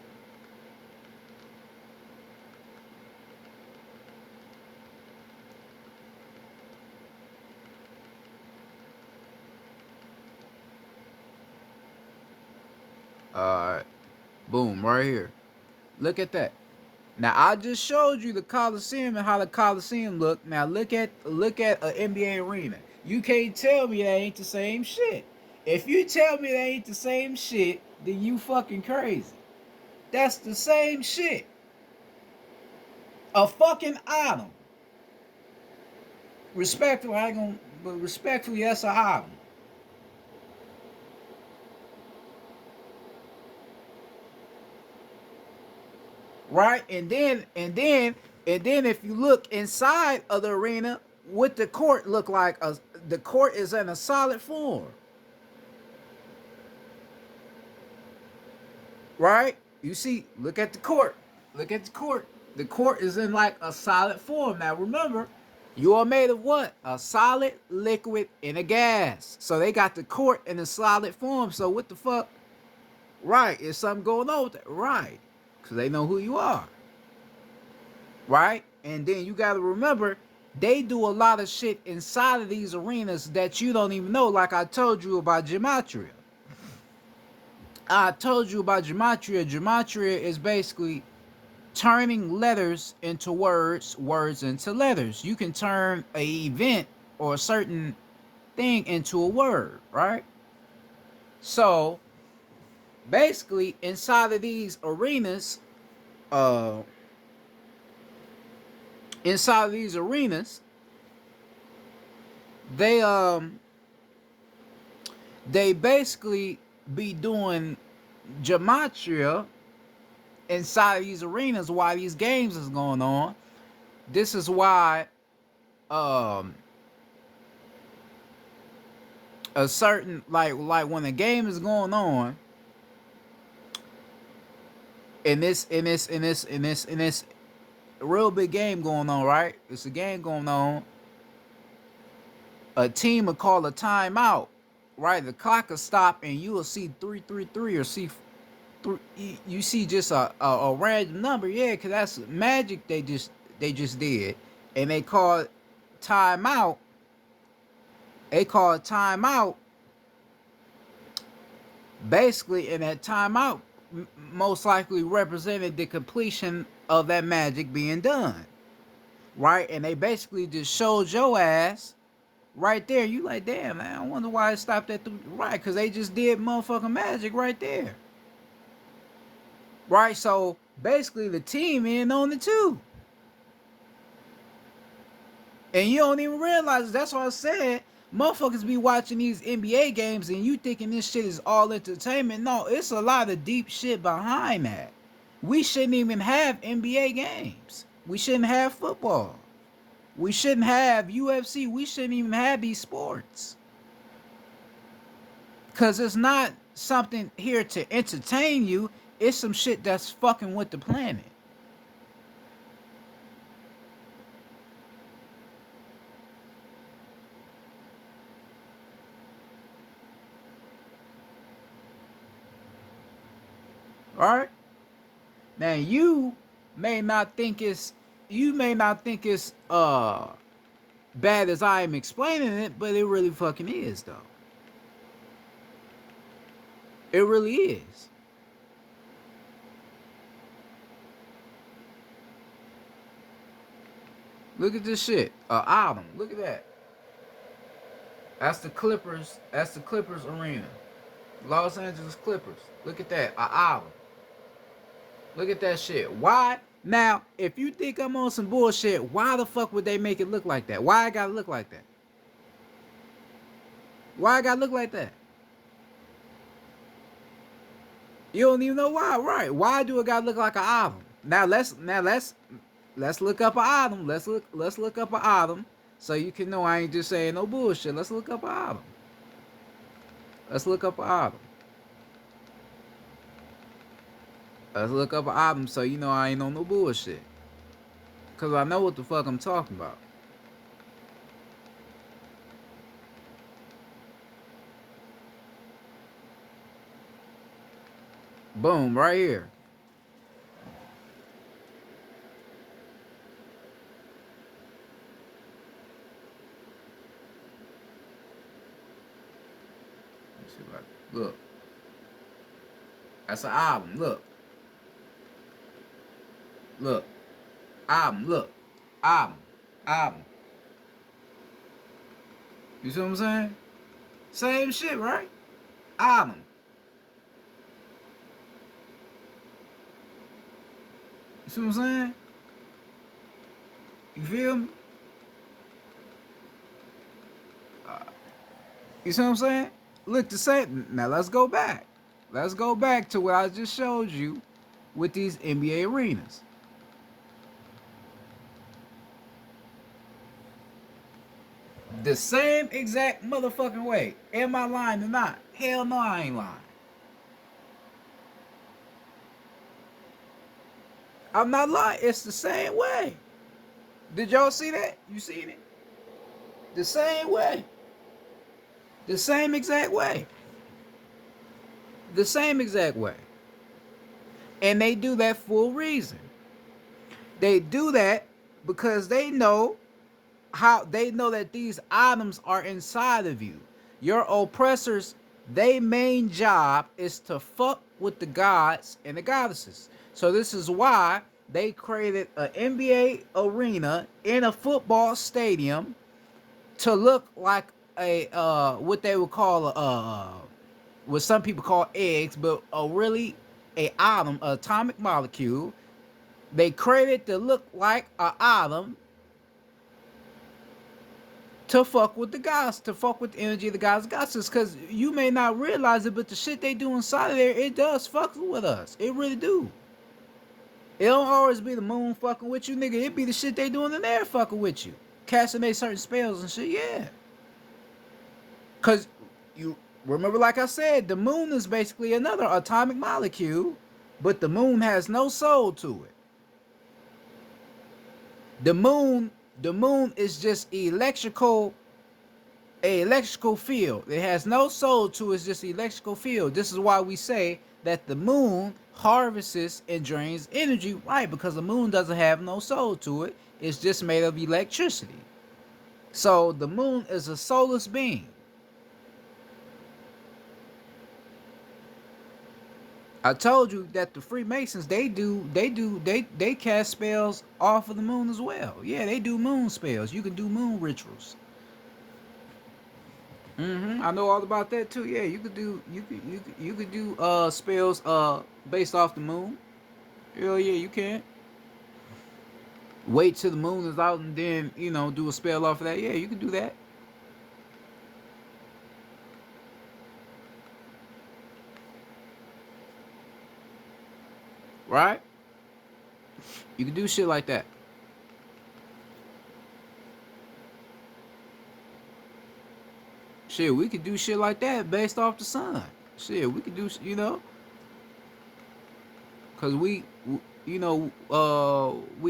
Alright. Boom, right here. Look at that. Now I just showed you the Coliseum and how the Coliseum look. Now look at an NBA arena. You can't tell me that ain't the same shit. If you tell me that ain't the same shit, then you fucking crazy. That's the same shit. A fucking item. Respectfully, I ain't gonna, but respectfully, that's an item. Right? And then if you look inside of the arena, what the court look like, the court is in a solid form. Right? You see, look at the court. Look at the court. The court is in like a solid form. Now remember, you are made of what? A solid, liquid, and a gas. So they got the court in a solid form. So what the fuck? Right? Is something going on with that? Right? Because they know who you are. Right? And then you got to remember, they do a lot of shit inside of these arenas that you don't even know. Like I told you about gematria. I told you about gematria. Gematria is basically turning letters into words, words into letters. You can turn an event or a certain thing into a word, right? So basically, uh, inside of these arenas, they they basically be doing gematria inside of these arenas while these games is going on. This is why um a certain like when the game is going on in this real big game going on, right? It's a game going on. A team will call a timeout, right? The clock will stop and you will see 333 or see three. You see just a random number, yeah, because that's magic they just did, and they call it timeout. They call it timeout. Basically, in that timeout, most likely represented the completion of that magic being done, right? And they basically just showed your ass right there. You like, damn, man, I wonder why it stopped at right, because they just did motherfucking magic right there. right? So basically, the team in on it too, and you don't even realize it. That's why I said motherfuckers be watching these NBA games and you thinking this shit is all entertainment. No, it's a lot of deep shit behind that. We shouldn't even have NBA games. We shouldn't have football. We shouldn't have UFC. We shouldn't even have these sports. Because it's not something here to entertain you. It's some shit that's fucking with the planet. All right? Now you may not think it's bad as I am explaining it, but it really fucking is though. It really is. Look at this shit. Album. Look at that. That's the Clippers. That's the Clippers arena. Los Angeles Clippers. Look at that. A album. Look at that shit. Why? Now, if you think I'm on some bullshit, why the fuck would they make it look like that? Why I gotta look like that? Why I gotta look like that? You don't even know why, right? Why do it gotta look like an album? Let's look up an album. Let's look up an album so you can know I ain't just saying no bullshit. Let's look up an album. Let's look up an album. Let's look up an album so you know I ain't on no bullshit. Cause I know what the fuck I'm talking about. Boom, right here. Let's see if I, look. That's an album. Look. Look. Album. Look. Album. Album. You see what I'm saying? Same shit, right? Album. You see what I'm saying? You feel me? You see what I'm saying? Look the same. Now let's go back. Let's go back to what I just showed you with these NBA arenas. The same exact motherfucking way. Am I lying or not? Hell no, I ain't lying. I'm not lying. It's the same way. Did y'all see that? You seen it? The same way. The same exact way. The same exact way. And they do that for a reason. They do that because they know that these items are inside of you. Your oppressors, their main job is to fuck with the gods and the goddesses. So this is why they created an NBA arena in a football stadium to look like a what they would call what some people call eggs, but a really a atom, an atomic molecule. They created to look like an atom to fuck with the gods, to fuck with the energy of the gods and goddesses. Because you may not realize it, but the shit they do inside of there, it does fuck with us. It really do. It don't always be the moon fucking with you, nigga. It be the shit they doing in there fucking with you. Casting they certain spells and shit, yeah. Because you remember, like I said, the moon is basically another atomic molecule, but the moon has no soul to it. The moon, the moon is just electrical field. It has no soul to it, it's just electrical field. This is why we say that the moon harvests and drains energy, right? Because the moon doesn't have no soul to it. It's just made of electricity. So the moon is a soulless being. I told you that the Freemasons they cast spells off of the moon as well. Yeah, they do moon spells. You can do moon rituals. I know all about that too. Yeah, you could do spells based off the moon. Hell yeah, you can. Wait till the moon is out and then, do a spell off of that. Yeah, you can do that. Right? You can do shit like that. Shit, we could do shit like that based off the sun. Shit, we could do, cause we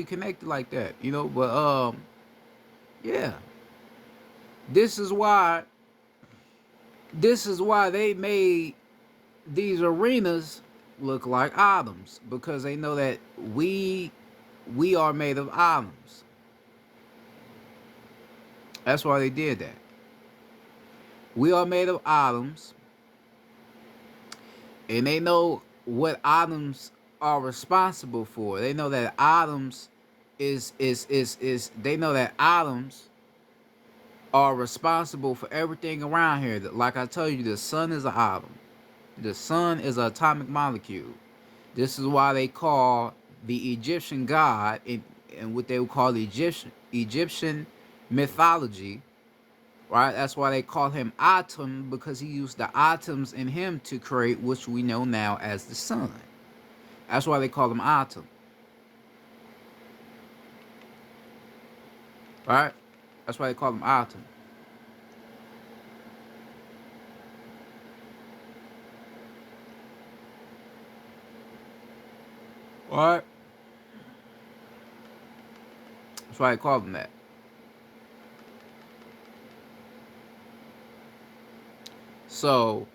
connected like that, But yeah, this is why, they made these arenas look like atoms because they know that we are made of atoms. That's why they did that. We are made of atoms, and they know what atoms are responsible for. They know that atoms is they know that atoms are responsible for everything around here. Like I told you, the sun is an atom. The sun is an atomic molecule. This is why they call the Egyptian god in what they would call the Egyptian mythology, right? That's why they call him Atom, because he used the atoms in him to create which we know now as the sun. That's why they call him Atom, right? That's why they call him Atom. All right. That's why they call him that. So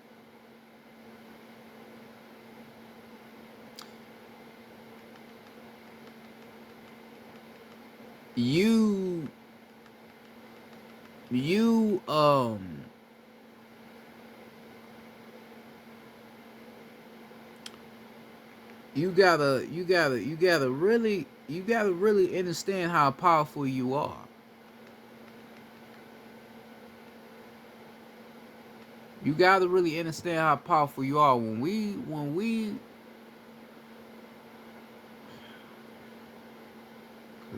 you you you gotta really understand how powerful you are. You gotta really understand how powerful you are.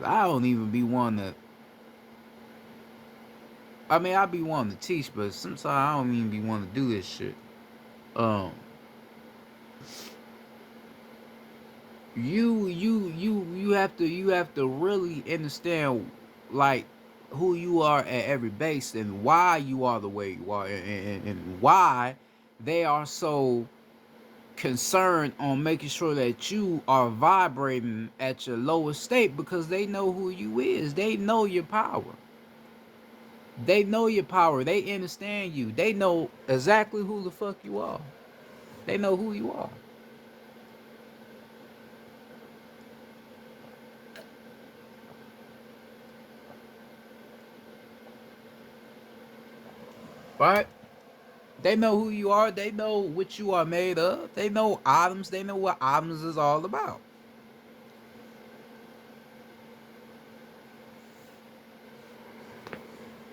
I don't even be one to. I mean, I be wanting to teach, but sometimes I don't even be wanting to do this shit. Um, you have to really understand, like, who you are at every base and why you are the way you are, and why they are so concerned on making sure that you are vibrating at your lowest state, because they know who you is. They know your power. They know your power. They understand you. They know exactly who the fuck you are. They know who you are. Right? They know who you are. They know what you are made of. They know atoms. They know what atoms is all about.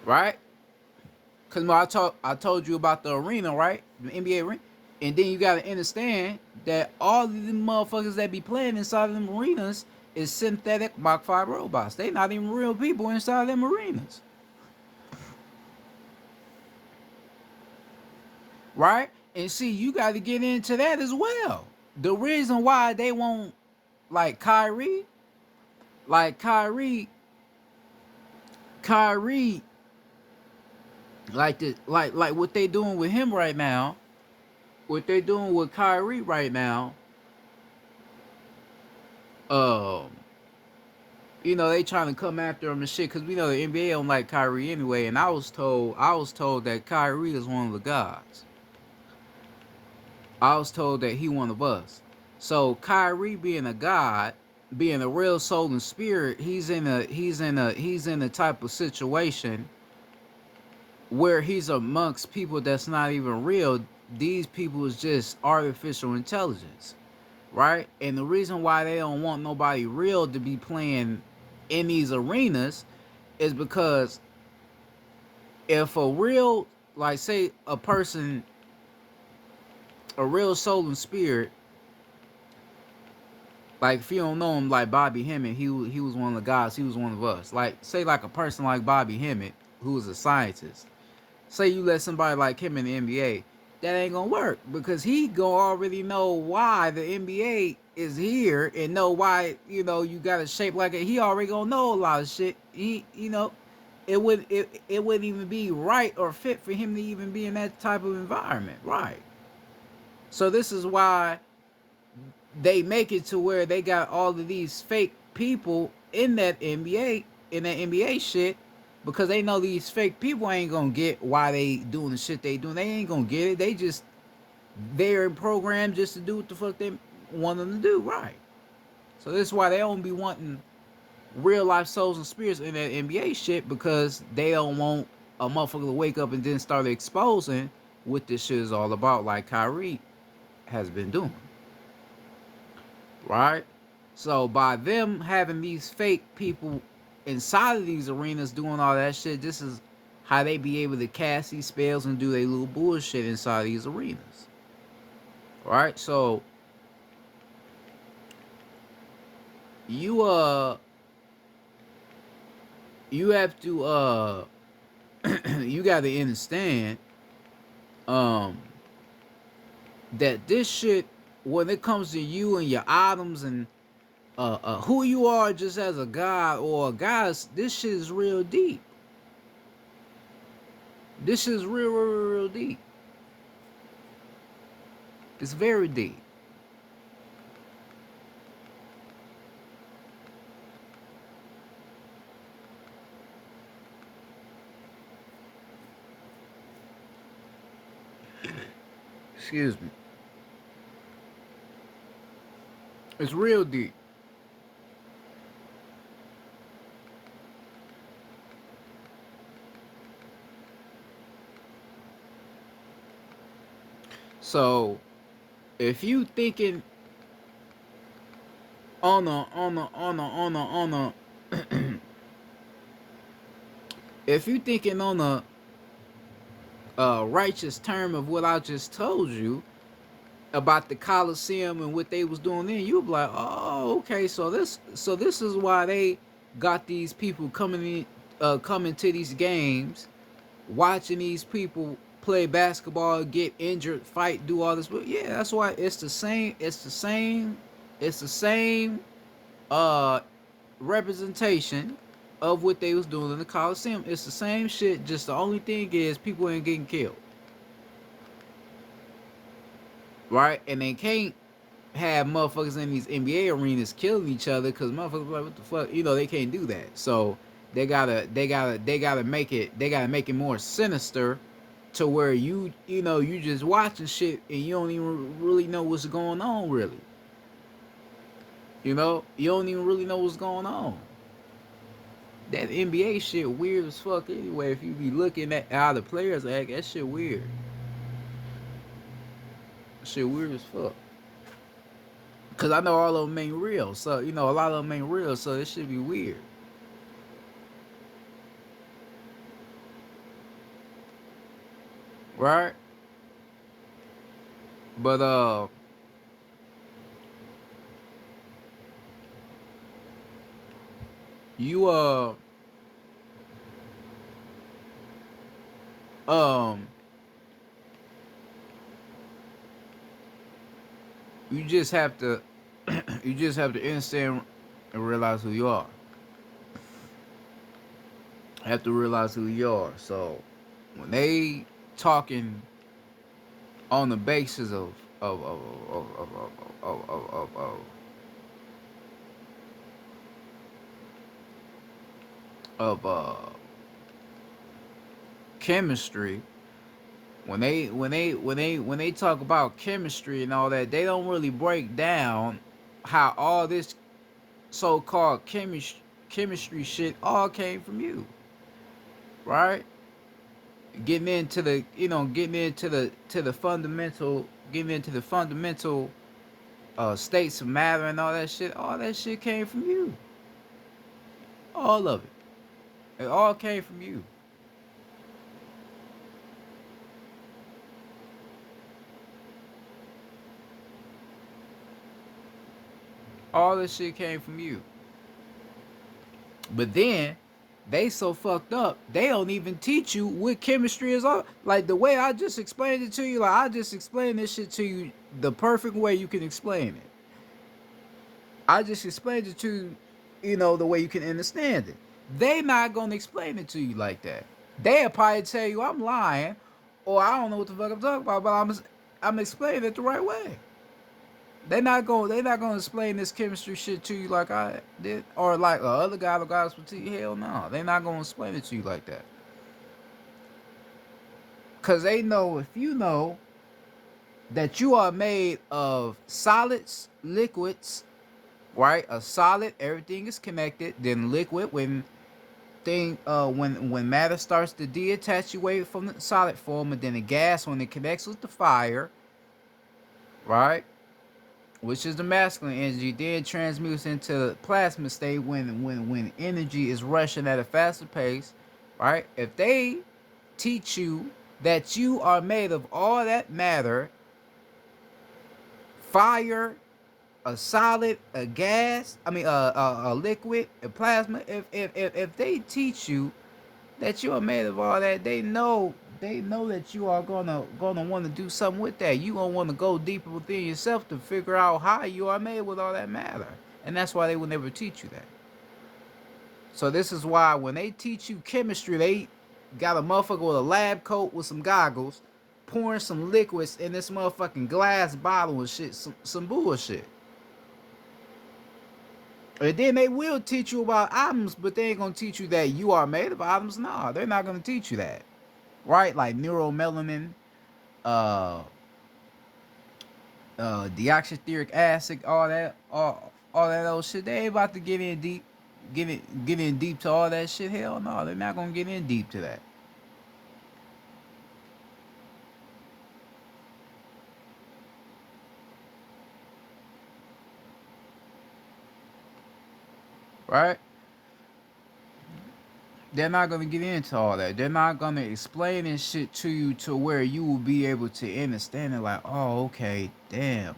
Right? Cause I told you about the arena, right? The NBA arena. And then you gotta understand that all of them motherfuckers that be playing inside of them arenas is synthetic Mach 5 robots. They not even real people inside of them arenas. Right? And see, you gotta get into that as well. The reason why they won't, like Kyrie, like Kyrie, like what they doing with him right now, what they doing with Kyrie right now, um, they trying to come after him and shit, because we know the NBA don't like Kyrie anyway. And I was told that Kyrie is one of the gods. I was told that he one of us. So Kyrie being a god, being a real soul and spirit, he's in a type of situation where he's amongst people that's not even real. These people is just artificial intelligence, right? And the reason why they don't want nobody real to be playing in these arenas is because if a real, like, say a person, a real soul and spirit Like if you don't know him, like Bobby Hemmett, he was one of the guys. He was one of us. Like say like a person like Bobby Hemmett, who is a scientist. Say you let somebody like him in the NBA, that ain't gonna work because he gonna already know why the NBA is here and know why you got to shape like it. He already gonna know a lot of shit. It wouldn't even be right or fit for him to even be in that type of environment, right? So this is why they make it to where they got all of these fake people in that NBA shit because they know these fake people ain't gonna get why they doing the shit they doing. They ain't gonna get it. They're programmed just to do what the fuck they want them to do, right? So this is why they don't be wanting real life souls and spirits in that NBA shit because they don't want a motherfucker to wake up and then start exposing what this shit is all about, like Kyrie has been doing, right? So by them having these fake people inside of these arenas doing all that shit, this is how they be able to cast these spells and do their little bullshit inside these arenas. Right? So you you have to you gotta understand um that this shit when it comes to you and your items and who you are just as a god or a goddess, this shit is real deep. This is real deep. It's very deep. Excuse me. It's real deep. So if you thinking on a if you thinking on a righteous term of what I just told you about the Coliseum and what they was doing then, you'll be like, oh, okay, so this is why they got these people coming to these games, watching these people play basketball, get injured, fight, do all this. But yeah, that's why it's the same. It's the same uh representation of what they was doing in the Coliseum. It's the same shit. Just the only thing is people ain't getting killed, right? And they can't have motherfuckers in these NBA arenas killing each other because motherfuckers like what the fuck, they can't do that. So they gotta make it more sinister to where you just watching shit and you don't even really know what's going on really. You don't even really know what's going on. That NBA shit weird as fuck anyway. If you be looking at how the players act, that shit weird. Shit weird as fuck. Cause I know all of them ain't real, so a lot of them ain't real, so it should be weird, right? But you um, you just have to, you just have to understand and realize who you are. Have to realize who you are. So when they talking on the basis of chemistry, when they talk about chemistry and all that, they don't really break down how all this so-called chemistry shit all came from you, right? Getting into the fundamental, getting into the fundamental states of matter and all that shit. All that shit came from you. All of it. It all came from you. All this shit came from you. But then they so fucked up, they don't even teach you what chemistry is all like. The way I just explained it to you, like I just explained this shit to you the perfect way you can explain it. I just explained it to you know, the way you can understand it. They not gonna explain it to you like that. They'll probably tell you I'm lying, or I don't know what the fuck I'm talking about, but I'm explaining it the right way. They not gonna explain this chemistry shit to you like I did, or like the other guy the gospel to you. Hell no, they not gonna explain it to you like that. Cause they know if you know that you are made of solids, liquids, right? A solid, everything is connected. Then liquid, when matter starts to detach away from the solid form, and then the gas when it connects with the fire, right? Which is the masculine energy, then transmutes into the plasma state when energy is rushing at a faster pace, right? If they teach you that you are made of all that matter, fire, a solid, a gas, a liquid, a plasma. If they teach you that you are made of all that, they know that you are gonna want to do something with that. You gonna want to go deeper within yourself to figure out how you are made with all that matter, and that's why they will never teach you that. So this is why when they teach you chemistry, they got a motherfucker with a lab coat with some goggles, pouring some liquids in this motherfucking glass bottle and shit, some bullshit. And then they will teach you about atoms, but they ain't gonna teach you that you are made of atoms. No, they're not gonna teach you that, right? Like neuromelanin, uh, deoxytheric acid, all that old shit. They ain't about to get in deep, get in deep to all that shit. Hell no, they're not gonna get in deep to that, right? They're not gonna get into all that. They're not gonna explain this shit to you to where you will be able to understand it. Like, oh, okay, damn,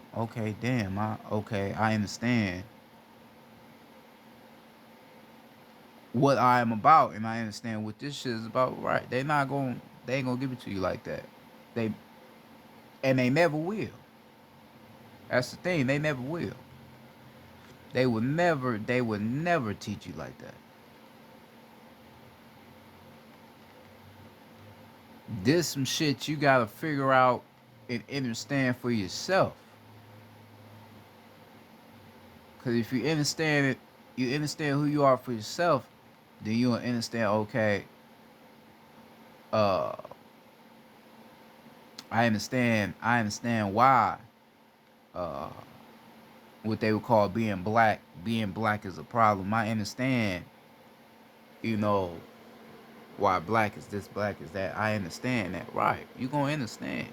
I understand what I am about, and I understand what this shit is about. Right? They ain't gonna give it to you like that. They and they never will. That's the thing. They never will. They will never teach you like that. This some shit you gotta figure out and understand for yourself. Cause if you understand it, you understand who you are for yourself, then you'll understand, okay, uh I understand why uh what they would call being black is a problem. I understand, you know, why black is this, black is that. I understand that, right? You gonna understand,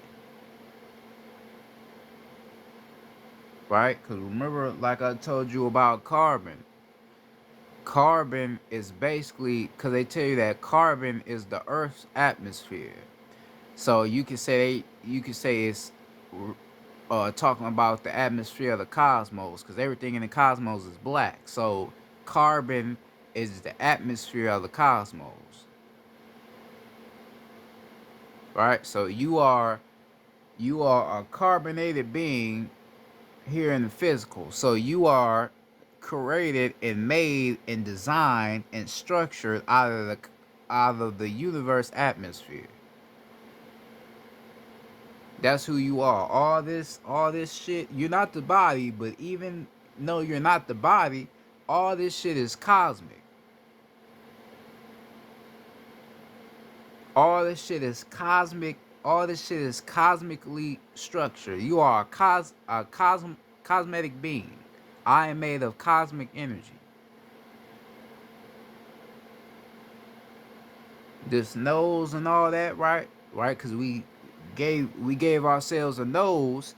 right? Cause remember, like I told you about carbon. Carbon is basically, because they tell you that carbon is the Earth's atmosphere. So you can say it's talking about the atmosphere of the cosmos, because everything in the cosmos is black. So carbon is the atmosphere of the cosmos, right? So you are a carbonated being here in the physical. So you are created and made and designed and structured out of the universe atmosphere. That's who you are. All this shit. You're not the body, but even though you're not the body, all this shit is cosmic. All this shit is cosmic. All this shit is cosmically structured. You are a cosmetic being. I am made of cosmic energy. This nose and all that, right? Right? Because we gave ourselves a nose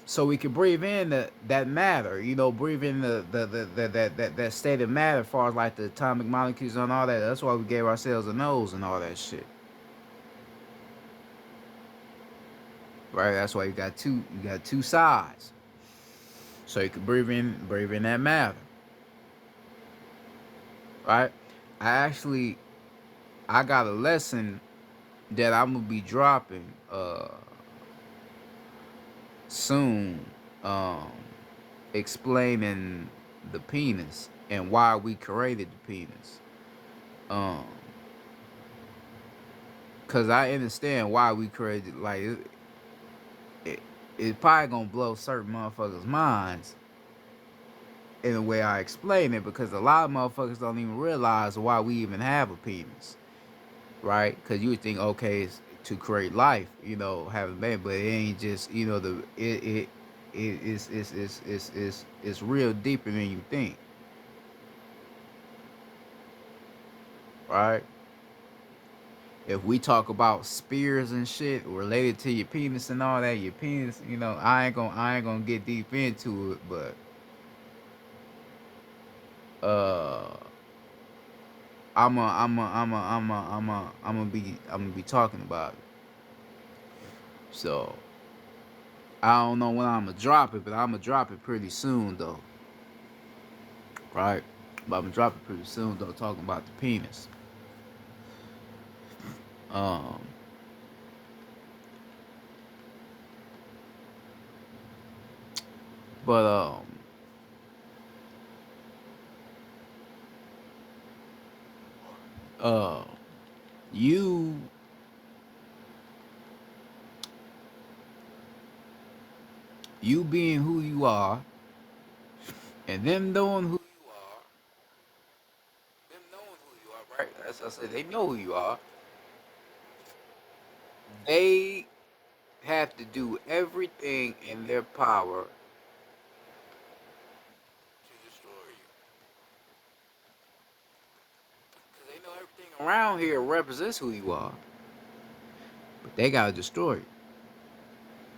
so we could breathe in that matter, breathe in that state of matter as far as like the atomic molecules and all that. That's why we gave ourselves a nose and all that shit. Right? That's why you got two sides. So you can breathe in that matter, right? I actually I got a lesson that I'm gonna be dropping soon, um, explaining the penis and why we created the penis. Um, Cause I understand why we created it, it probably gonna blow certain motherfuckers' minds in the way I explain it because a lot of motherfuckers don't even realize why we even have a penis, right? Because you would think, okay, it's to create life, have a baby, but it ain't just, it's real deeper than you think, right? If we talk about spears and shit related to your penis and all that, your penis, I ain't gonna get deep into it, but uh I'm gonna be talking about it. So I don't know when I'm gonna drop it, but I'm gonna drop it pretty soon though, right? But I'm gonna drop it pretty soon though, talking about the penis. Um, but uh, you you being who you are, and them knowing who you are, them knowing who you are, right? As I said, they know who you are. They have to do everything in their power to destroy you. Because they know everything around here represents who you are. But they gotta destroy you.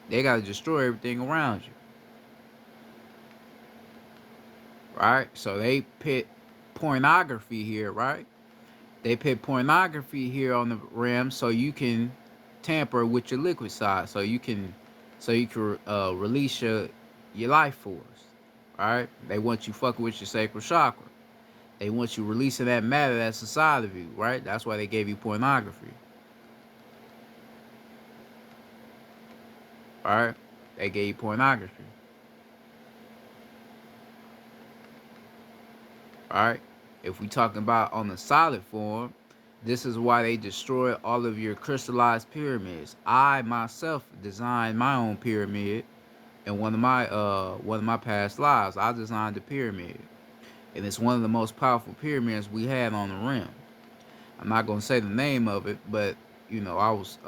They gotta destroy everything around you. Right? So they put pornography here, right? They put pornography here on the rim so you can tamper with your liquid side. So you can release your life force. Right? They want you fucking with your sacral chakra. They want you releasing that matter that's inside of you, right? That's why they gave you pornography. All right? They gave you pornography. All right? If we talking about on the solid form, this is why they destroy all of your crystallized pyramids. I myself designed my own pyramid in one of my past lives. I designed a pyramid. And it's one of the most powerful pyramids we had on the rim. I'm not gonna say the name of it, but I was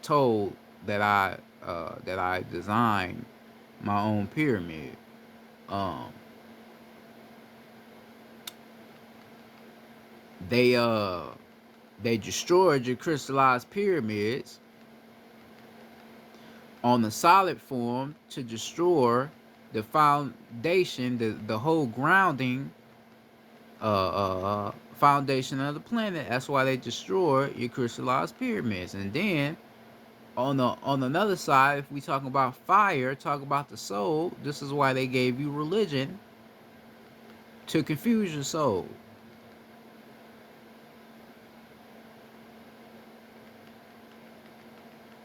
told that I designed my own pyramid. Um, they uh they destroyed your crystallized pyramids on the solid form to destroy the foundation, the whole grounding foundation of the planet. That's why they destroyed your crystallized pyramids. And then on another side, if we talk about fire, talk about the soul, this is why they gave you religion to confuse your soul.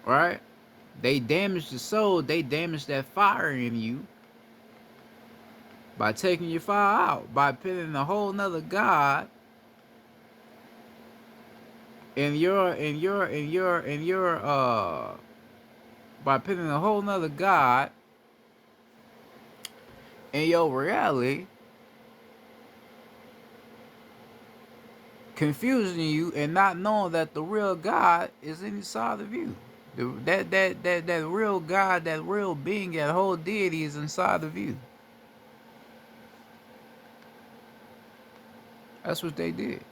Right? They damage the soul, they damage that fire in you by taking your fire out, by putting a whole nother God in your by putting a whole nother God in your reality, confusing you and not knowing that the real God is inside of you. That real God, that real being, that whole deity is inside of you. That's what they did.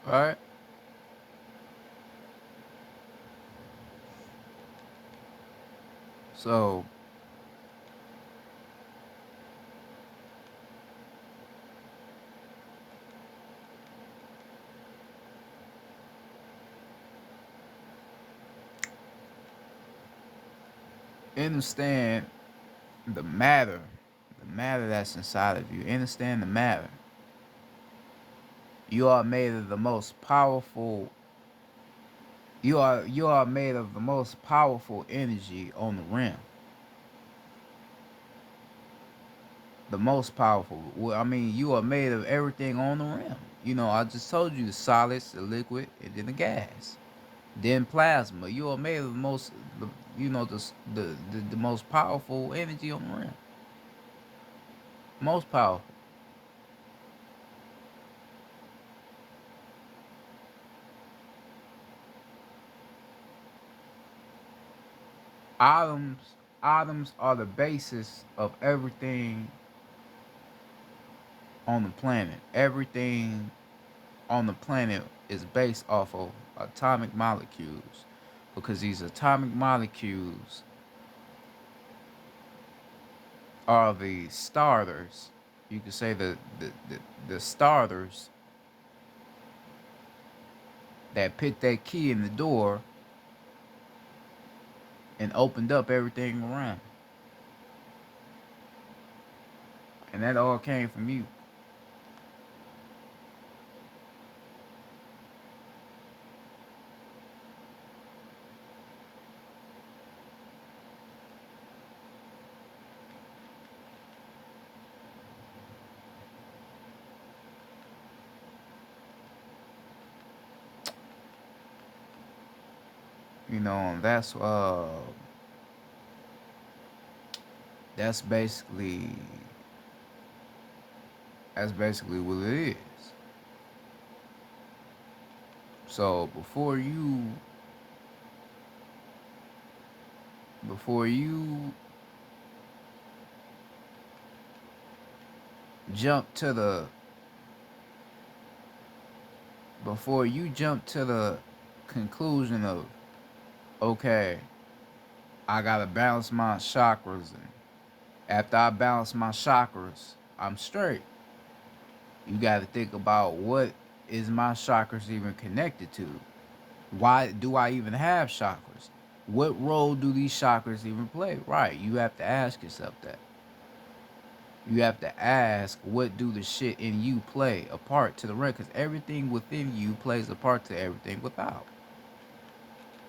All right. So understand the matter, the matter that's inside of you. Understand the matter. You are made of the most powerful. You are made of the most powerful energy on the rim. The most powerful. Well, I mean, you are made of everything on the rim. I just told you the solids, the liquid, and then the gas, then plasma. You are made of the most, the most powerful energy on the rim. Most powerful. Atoms, atoms are the basis of everything on the planet. Everything on the planet is based off of atomic molecules because these atomic molecules are the starters. You could say the starters that put that key in the door and opened up everything around. And that all came from you. And that's basically what it is. So before you jump to the before you jump to the conclusion of, okay, I gotta balance my chakras, and after I balance my chakras, I'm straight. You gotta think about, what is my chakras even connected to? Why do I even have chakras? What role do these chakras even play? Right, you have to ask yourself that. You have to ask, what do the shit in you play a part to the rest? Because everything within you plays a part to everything without.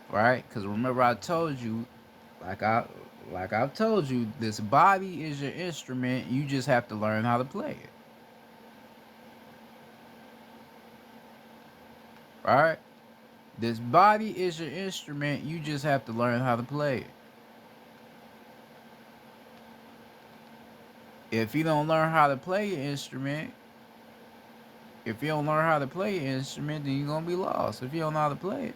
Right? Because remember, I told you, like I I've told you, this body is your instrument. You just have to learn how to play it. Right? This body is your instrument. You just have to learn how to play it. If you don't learn how to play your instrument, if you don't learn how to play your instrument, then you're gonna be lost. If you don't know how to play it,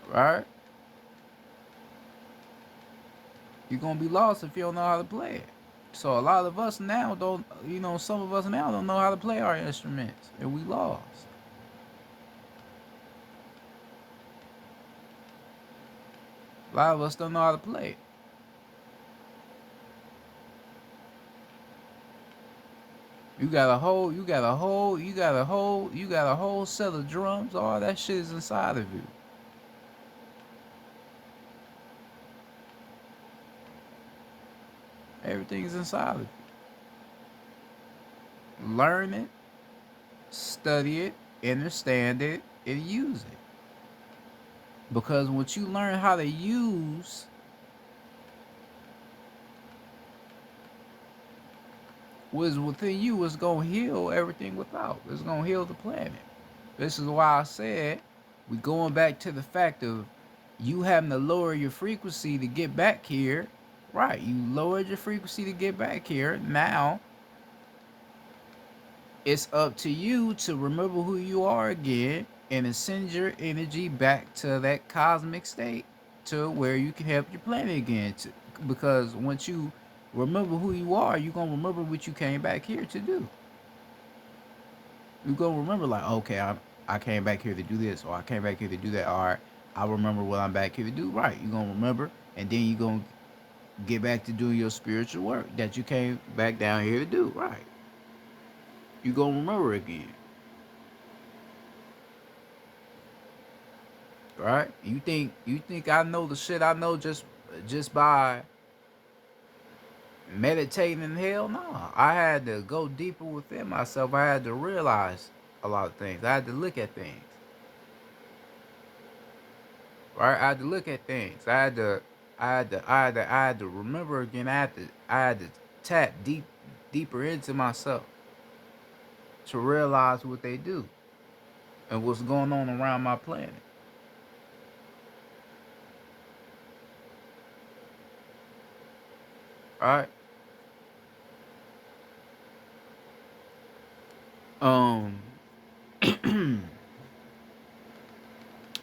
right? You're gonna be lost if you don't know how to play it. So a lot of us now don't, some of us now don't know how to play our instruments, and we lost. A lot of us don't know how to play it. You got a whole set of drums. All that shit is inside of you. Everything's inside of you. Learn it, study it, understand it, and use it. Because once you learn how to use what is within you, it's gonna heal everything without. It's gonna heal the planet. This is why I said, we going back to the fact of you having to lower your frequency to get back here. Right, you lowered your frequency to get back here. Now it's up to you to remember who you are again and to send your energy back to that cosmic state, to where you can help your planet again. Because once you remember who you are, you're going to remember what you came back here to do. You're going to remember, like, okay, I came back here to do this, or I came back here to do that. All right, I remember what I'm back here to do. Right, you're gonna remember, and then you're gonna get back to doing your spiritual work that you came back down here to do. Right, you're gonna remember again. Right, you think I know the shit I know just by meditating? Hell no, I had to go deeper within myself. I had to realize a lot of things. I had to look at things. Right, I had to look at things. I had to remember again. I had to tap deeper into myself to realize what they do and what's going on around my planet. Right. Um.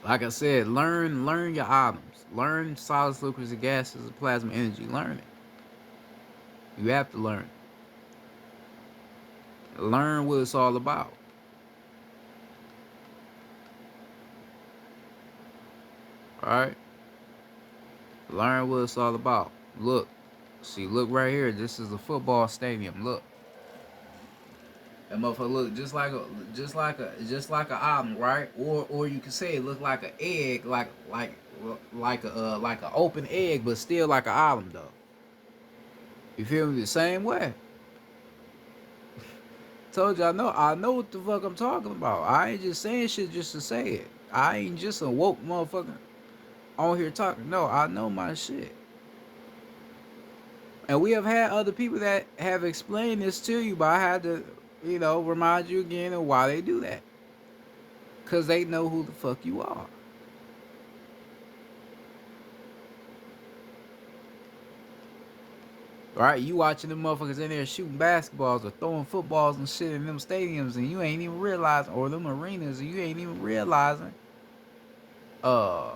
Like I said, learn your atoms. Learn solids, liquids, and gases, and plasma energy. Learn it. You have to learn. Learn what it's all about. All right. Learn what it's all about. Look. See, look right here. This is a football stadium. Look. That motherfucker look just like a atom, right? Or you can say it look like an egg, like a open egg, but still like an atom though. You feel me? The same way. Told you I know what the fuck I'm talking about. I ain't just saying shit just to say it. I ain't just a woke motherfucker on here talking. No, I know my shit. And we have had other people that have explained this to you, but I had to, remind you again of why they do that. Cause they know who the fuck you are. Right? You watching them motherfuckers in there shooting basketballs or throwing footballs and shit in them stadiums, and you ain't even realizing, or them arenas, and you ain't even realizing, uh,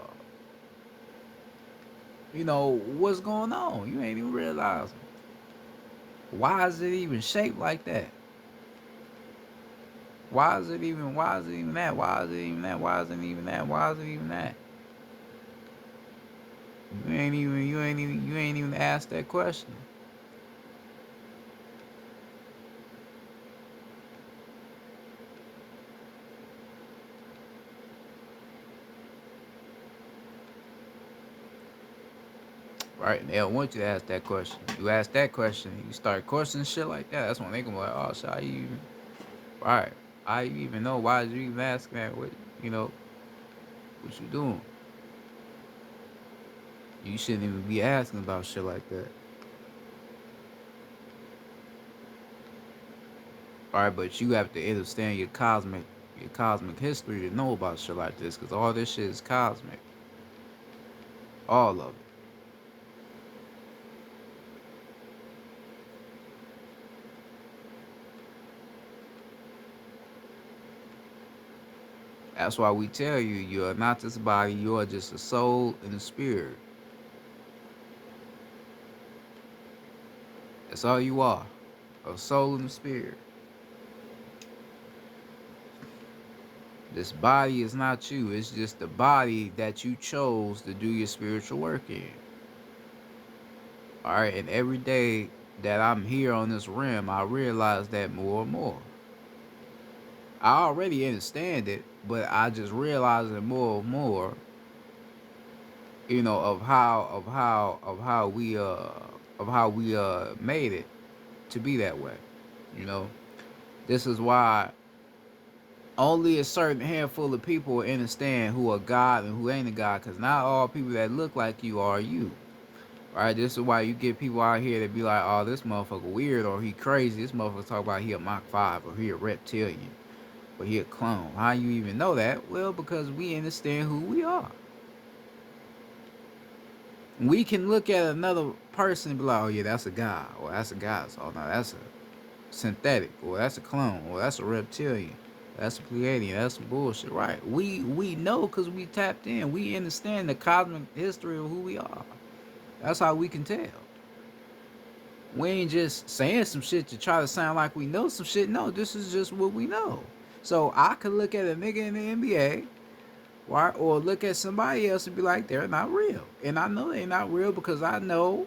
what's going on. You ain't even realizing. Why is it even shaped like that? Why is it even that? Why is it even that? Why is it even that? Why is it even that? You ain't even asked that question. Right? They don't want you to ask that question. You ask that question, you start questioning shit like that. That's when they gonna be like, oh shit, how you even right. I even know why did you even ask that? What you doing? You shouldn't even be asking about shit like that. Alright, but you have to understand your cosmic history to know about shit like this, because all this shit is cosmic. All of it. That's why we tell you you are not this body, you are just a soul and a spirit. That's all you are. A soul and a spirit. This body is not you. It's just the body that you chose to do your spiritual work in. Alright, and every day that I'm here on this rim, I realize that more and more. I already understand it, but I just realize it more and more, of how we made it to be that way. You know. This is why only a certain handful of people understand who are God and who ain't a God, because not all people that look like you are you. Right? This is why you get people out here that be like, oh, this motherfucker weird, or he crazy. This motherfucker talk about he a Mach 5, or he a reptilian, or he a clone. How you even know that? Well, because we understand who we are. We can look at another person and be like, oh yeah, that's a god, or that's a god. So no, that's a synthetic, or that's a clone, or that's a reptilian, that's a Pleiadian, that's some bullshit, right? We know because we tapped in. We understand the cosmic history of who we are. That's how we can tell. We ain't just saying some shit to try to sound like we know some shit. No, this is just what we know. So I could look at a nigga in the NBA, right, or look at somebody else and be like, they're not real, and I know they're not real because I know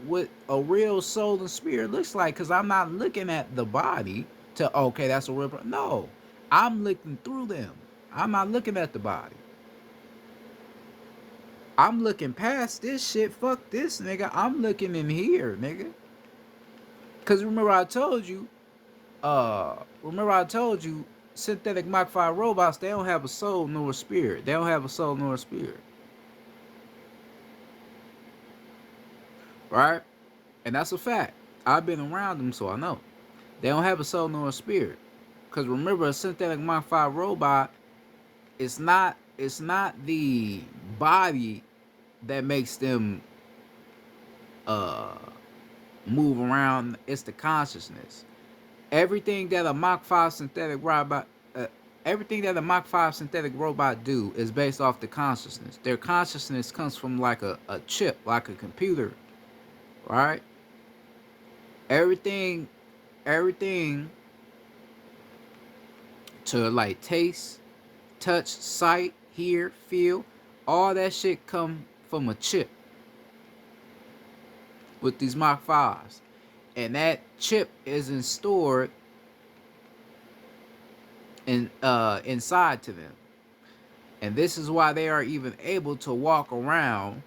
what a real soul and spirit looks like. Because I'm not looking at the body to okay, that's a real. No, I'm looking through them. I'm not looking at the body. I'm looking past this shit. Fuck this, nigga. I'm looking in here, nigga. Cause remember I told you, synthetic Mach 5 robots, they don't have a soul nor a spirit. They don't have a soul nor a spirit. Right? And that's a fact. I've been around them, so I know. They don't have a soul nor a spirit. Cause remember, a synthetic Mach 5 robot, it's not the body that makes them uh move around, it's the consciousness. Everything that a Mach 5 synthetic robot everything that a Mach 5 synthetic robot do is based off the consciousness. Their consciousness comes from like a chip, like a computer, right? Everything everything to like taste, touch, sight, hear, feel, all that shit come from a chip with these Mach 5s. And that chip isn't stored inside to them. And this is why they are even able to walk around,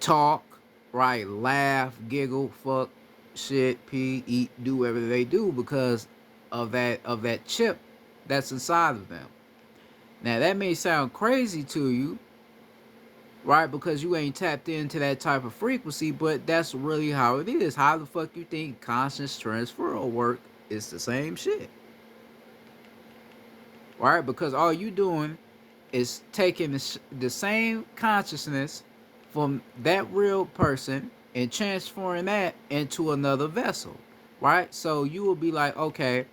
talk, right, laugh, giggle, fuck, shit, pee, eat, do whatever they do because of that chip that's inside of them. Now that may sound crazy to you, right? Because you ain't tapped into that type of frequency, but that's really how it is. How the fuck you think conscious transfer will work? It's the same shit, right? Because all you doing is taking the same consciousness from that real person and transferring that into another vessel, right? So you will be like, okay,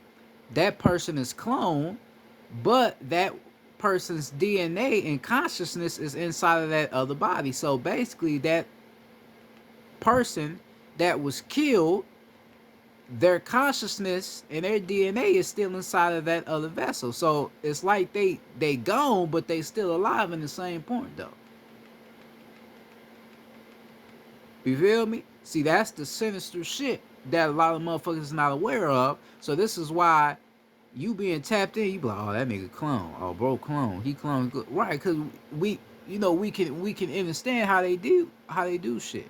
that person is cloned, but that person's DNA and consciousness is inside of that other body. So basically, that person that was killed, their consciousness and their DNA is still inside of that other vessel. So it's like they gone, but they still alive in the same point though. You feel me? See, that's the sinister shit that a lot of motherfuckers is not aware of. So this is why you being tapped in, you be like, oh, that nigga clone. Oh, bro, clone. He clone. Right? Because we, we can understand how they do shit.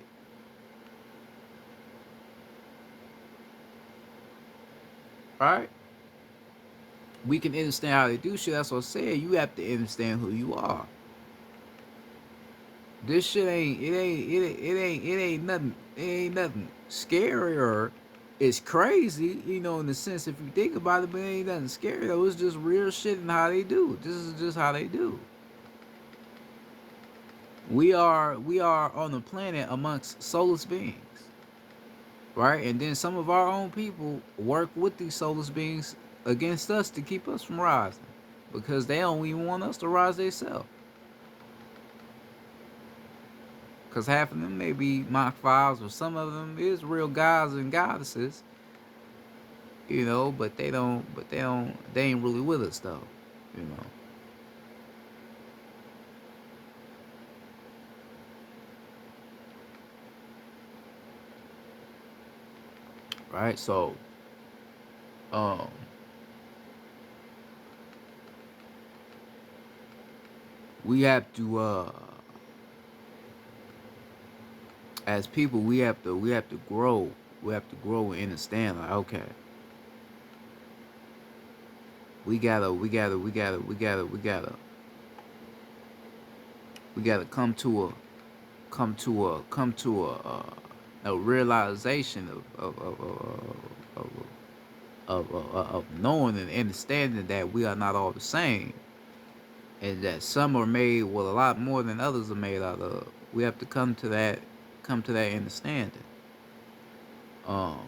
Right? We can understand how they do shit. That's what I said. You have to understand who you are. This shit ain't nothing. It ain't nothing scary or it's crazy, in the sense if you think about it, but it ain't nothing scary though. It's just real shit and how they do. This is just how they do. We are on the planet amongst soulless beings, right? And then some of our own people work with these soulless beings against us to keep us from rising, because they don't even want us to rise themselves. Because half of them may be Mach 5s, or some of them is real gods and goddesses, but they ain't really with us though, you know. Right? So, um, we have to, as people, we have to grow. We have to grow and understand. Like, okay, we gotta come to a realization of knowing and understanding that we are not all the same, and that some are made with a lot more than others are made out of. We have to come to that understanding. Um,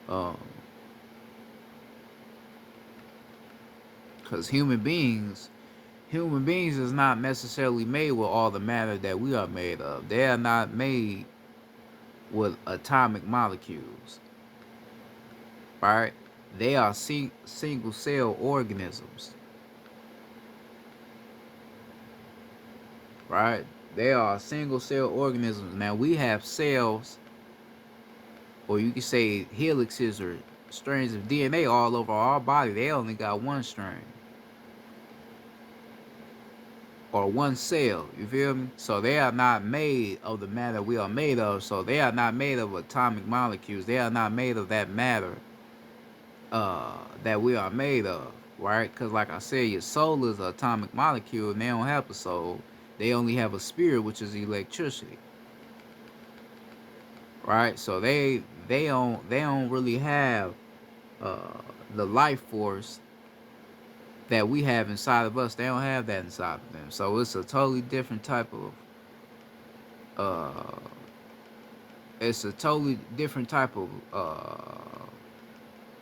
um, because human beings, Human beings is not necessarily made with all the matter that we are made of. They are not made with atomic molecules, right? They are single cell organisms, right? They are single cell organisms. Now we have cells, or you could say helixes or strands of DNA all over our body. They only got one strand or one cell. You feel me? So they are not made of the matter we are made of. So they are not made of atomic molecules. They are not made of that matter that we are made of, right? Because like I said, your soul is an atomic molecule, and they don't have a soul. They only have a spirit, which is electricity, right? So they don't really have uh, the life force that we have inside of us. They don't have that inside of them. So it's a totally different type of uh, it's a totally different type of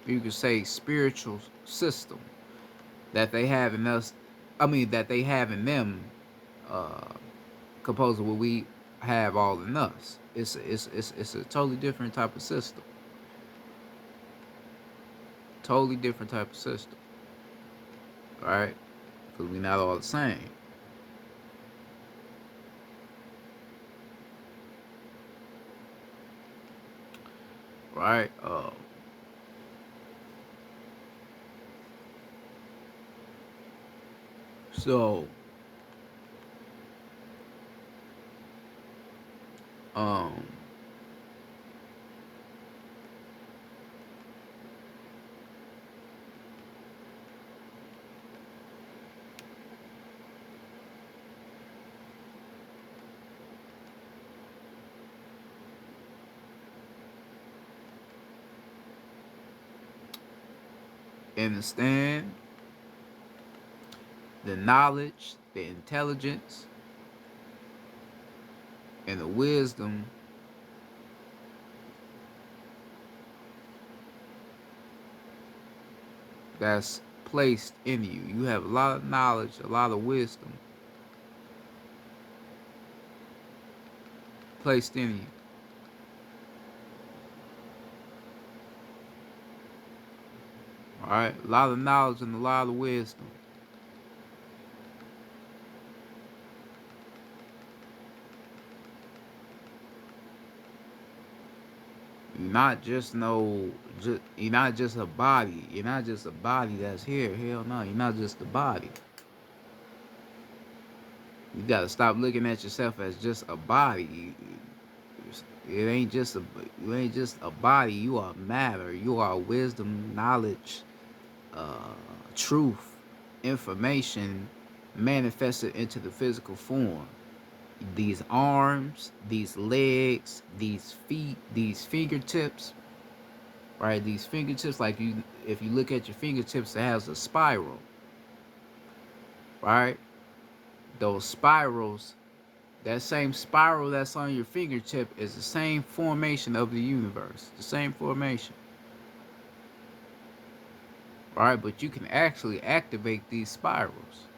you could say spiritual system that they have in us. I mean that they have in them, uh, composed of what we have all in us. It's a totally different type of system. Totally different type of system, right? Because we're not all the same, right? So um, understand the knowledge, the intelligence, and the wisdom that's placed in you. You have a lot of knowledge, a lot of wisdom placed in you. All right, a lot of knowledge and a lot of wisdom. You're not just no, you're not just a body. You're not just a body that's here. Hell no, you're not just a body. You gotta stop looking at yourself as just a body. It ain't just a, you ain't just a body. You are matter. You are wisdom, knowledge, uh, truth, information manifested into the physical form. These arms, these legs, these feet, these fingertips, right? These fingertips, like you, if you look at your fingertips, it has a spiral, right? Those spirals, that same spiral that's on your fingertip is the same formation of the universe, the same formation, right? But you can actually activate these spirals,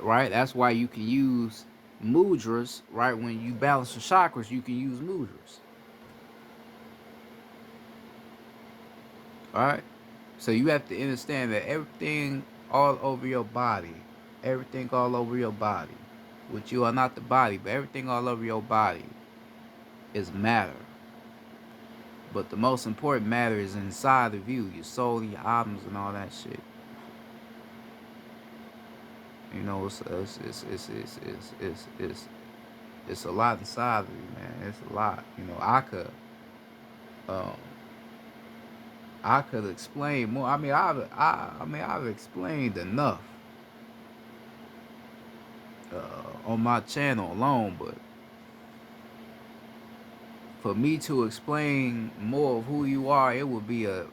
right? That's why you can use mudras, right? When you balance the chakras, you can use mudras, right? So you have to understand that everything all over your body, everything all over your body, which you are not the body, but everything all over your body is matter. But the most important matter is inside of you, your soul, your atoms, and all that shit. You know, it's a lot inside of you, man. It's a lot. You know, um, I could explain more. I've explained enough on my channel alone, but for me to explain more of who you are, it would be a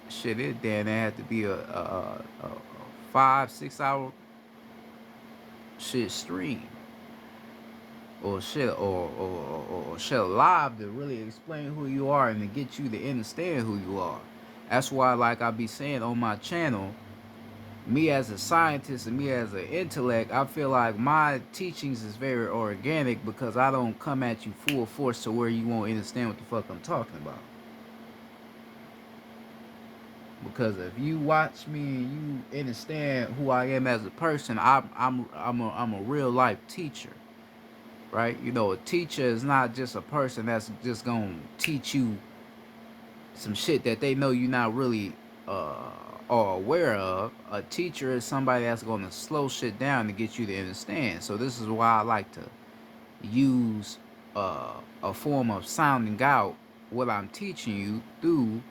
shit. It then had to be a 5 6 hour shit stream or shit or shit live to really explain who you are and to get you to understand who you are. That's why, like I be saying on my channel, me as a scientist and me as an intellect, I feel like my teachings is very organic because I don't come at you full force to where you won't understand what the fuck I'm talking about. Because if you watch me and you understand who I am as a person, I'm a real life teacher, right? You know, a teacher is not just a person that's just gonna teach you some shit that they know you're not really uh are aware of. A teacher is somebody that's gonna slow shit down to get you to understand. So this is why I like to use a form of sounding out what I'm teaching you through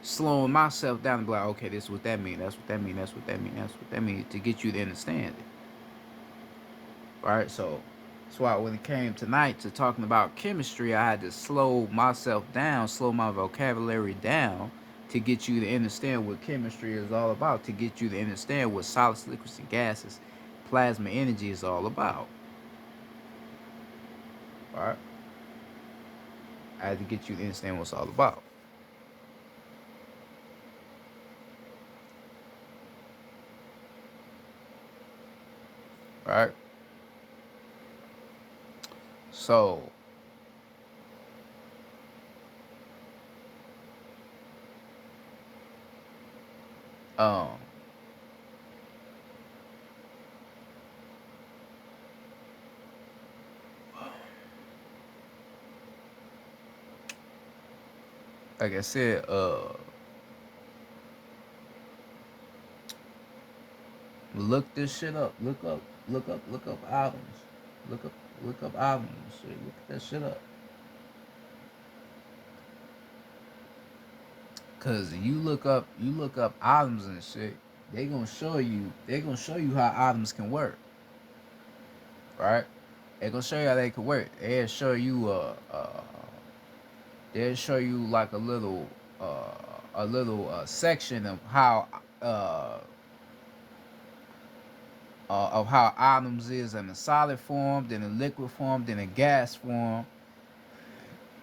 slowing myself down and be like, okay, this is what that means. That's what that means. That's what that means. That's what that means to get you to understand it. Right? So that's why when it came tonight to talking about chemistry, I had to slow myself down, slow my vocabulary down to get you to understand what chemistry is all about, to get you to understand what solids, liquids, and gases, plasma energy is all about. All right? I had to get you to understand what it's all about. All right? So, um, like I said, look this shit up. Look up albums. Look up, look up albums. Shit. Look that shit up. Cause you look up albums and shit. They gonna show you how albums can work, right? They gonna show you how they can work. They'll show you like a little section uh, of how atoms is in a solid form, then a liquid form, then a gas form.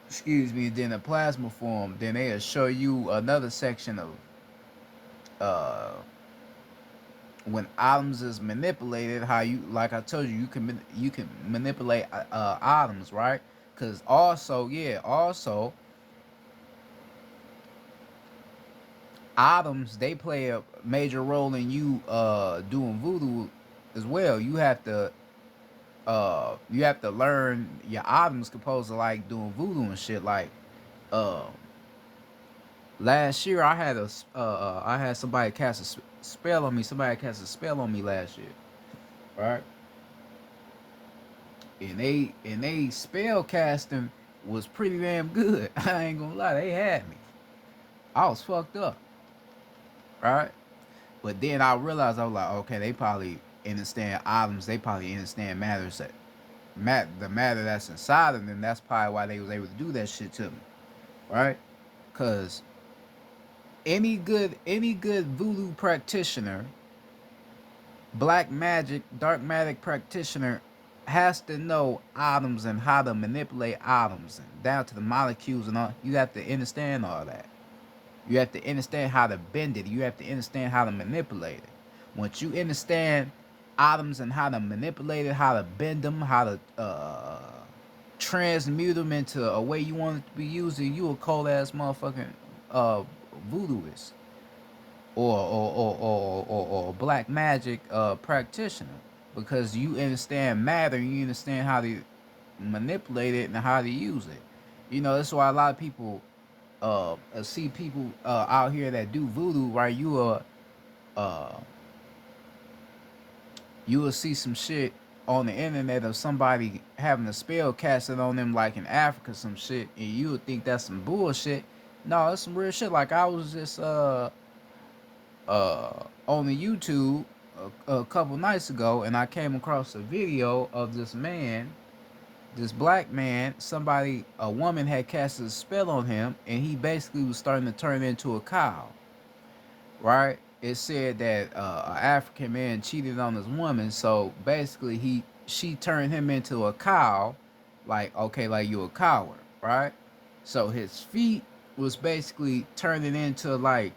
Excuse me, then a plasma form. Then they'll show you another section of uh, when atoms is manipulated. How you, like I told you, you can manipulate atoms, right? Cause also, yeah, also atoms they play a major role in you doing voodoo as well. You have to learn your items composed of like doing voodoo and shit. Like uh, last year I had somebody cast a spell on me. Somebody cast a spell on me last year, right? And they spell casting was pretty damn good. I ain't gonna lie, they had me. I was fucked up, right? But then I realized I was like, okay, they probably understand items. They probably understand matters that the matter that's inside of them. That's probably why they was able to do that shit to me, right? Cause any good voodoo practitioner, black magic, dark magic practitioner has to know atoms and how to manipulate atoms and down to the molecules and all. You have to understand all that. You have to understand how to bend it. You have to understand how to manipulate it. Once you understand atoms and how to manipulate it, how to bend them, how to transmute them into a way you want it to be used, you a cold ass motherfucking uh, voodooist or black magic practitioner because you understand matter and you understand how to manipulate it and how to use it. You know, that's why a lot of people see people out here that do voodoo, right? Uh you will see some shit on the internet of somebody having a spell casted on them like in Africa some shit and you would think that's some bullshit. No, it's some real shit. Like I was just on the YouTube a couple nights ago, and I came across a video of this man, this black man. A woman had cast a spell on him, and he basically was starting to turn into a cow. Right? It said that an African man cheated on his woman, so basically she turned him into a cow, like okay, like you a coward, right? So his feet was basically turning into like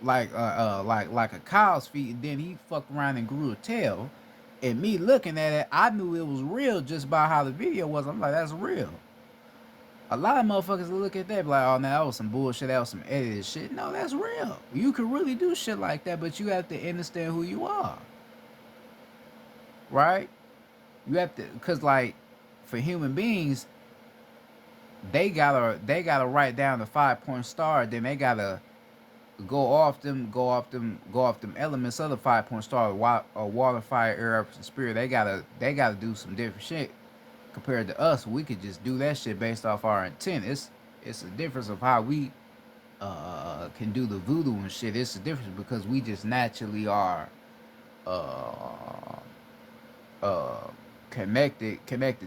like a cow's feet, and then he fucked around and grew a tail. And me looking at it, I knew it was real just by how the video was. I'm like, that's real. A lot of motherfuckers look at that be like, oh, now that was some bullshit. That was some edited shit. No, that's real. You can really do shit like that, but you have to understand who you are, right? You have to, cause like, for human beings, they gotta write down the 5 point star. Then they gotta go off them elements of the 5 point star. Water, fire, air, earth, and spirit. They gotta do some different shit compared to us. We could just do that shit based off our intent. It's a difference of how we can do the voodoo and shit. It's a difference because we just naturally are uh uh connected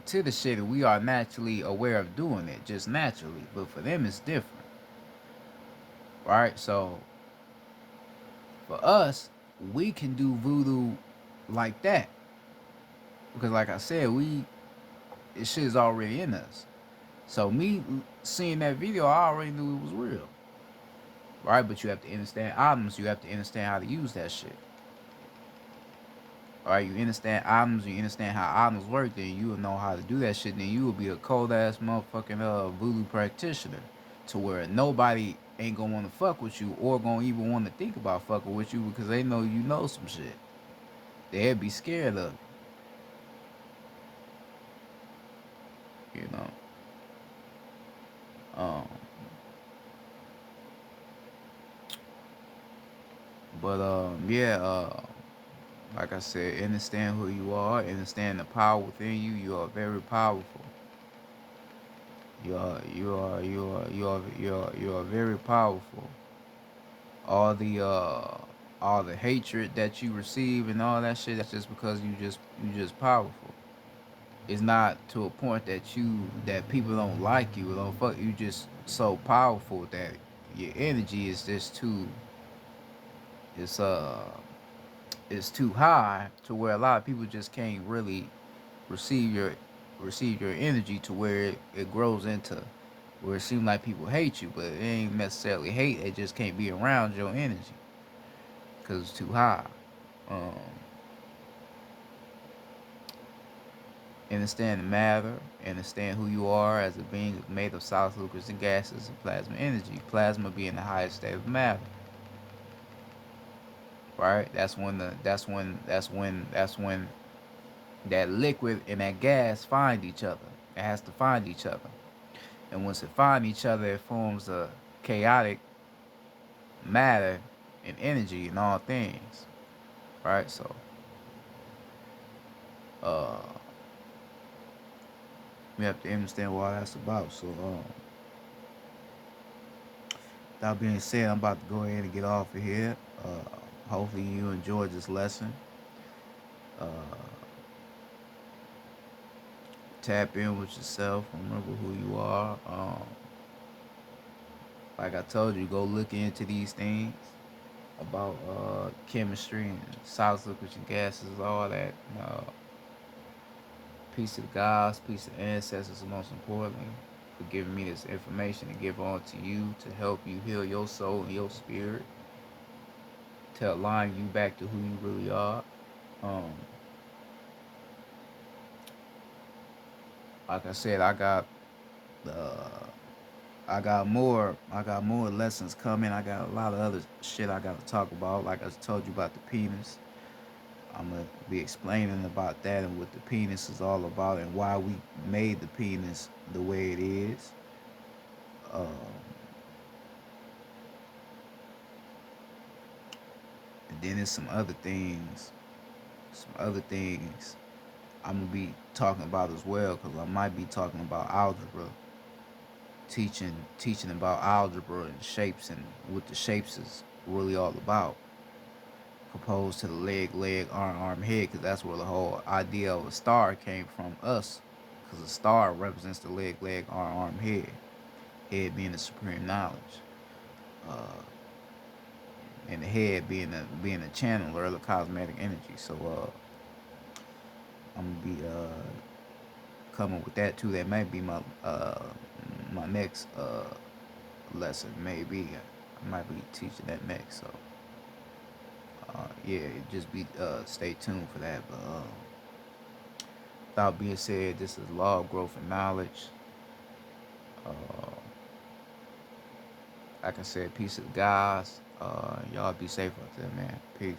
to the shit, and we are naturally aware of doing it just naturally. But for them it's different, right? So for us, we can do voodoo like that because, like I said, we this shit is already in us. So me seeing that video, I already knew it was real, right? But you have to understand items. You have to understand how to use that shit. All right, you understand items. You understand how items work. Then you will know how to do that shit. Then you will be a cold ass motherfucking voodoo practitioner, to where nobody ain't gonna want to fuck with you or gonna even want to think about fucking with you because they know you know some shit. They'd be scared of you know. Um, but yeah. Like I said, understand who you are. Understand the power within you. You are very powerful. You are very powerful. All the uh all the hatred that you receive and all that shit, that's just because you just powerful. It's not to a point that people don't like you or don't fuck you. Just so powerful that your energy is just too it's it's too high to where a lot of people just can't really receive your receive your energy, to where it grows into where it seems like people hate you, but it ain't necessarily hate. It just can't be around your energy because it's too high. Um, understand the matter. Understand who you are as a being made of solids, liquids, and gases, and plasma energy. Plasma being the highest state of matter. Right. That's when that liquid and that gas find each other. It has to find each other. And once it find each other, it forms a chaotic matter and energy in all things, right? So, uh, we have to understand what that's about. So, that being said, I'm about to go ahead and get off of here. Hopefully, you enjoyed this lesson. Uh, Tap in with yourself. Remember who you are. Like I told you, go look into these things about chemistry and solids, liquids, and gases, all that. Peace to the gods, peace to the ancestors, and most importantly, for giving me this information to give on to you to help you heal your soul and your spirit, to align you back to who you really are. Um, like I said, uh, I got more lessons coming. I got a lot of other shit I got to talk about. Like I told you about the penis, I'm gonna be explaining about that and what the penis is all about and why we made the penis the way it is. Um, and then there's some other things I'm gonna be talking about as well, because I might be talking about algebra, teaching about algebra and shapes and what the shapes is really all about, opposed to the leg, arm, head, because that's where the whole idea of a star came from us, because a star represents the leg, arm, head being the supreme knowledge, uh, and the head being a channel or the cosmetic energy. So I'm gonna be coming with that too. That might be my next lesson, maybe. I might be teaching that next. So yeah, just be stay tuned for that. But without being said, this is law of growth and knowledge. Uh, like I said, peace of guys. Y'all be safe out there, man. Peace.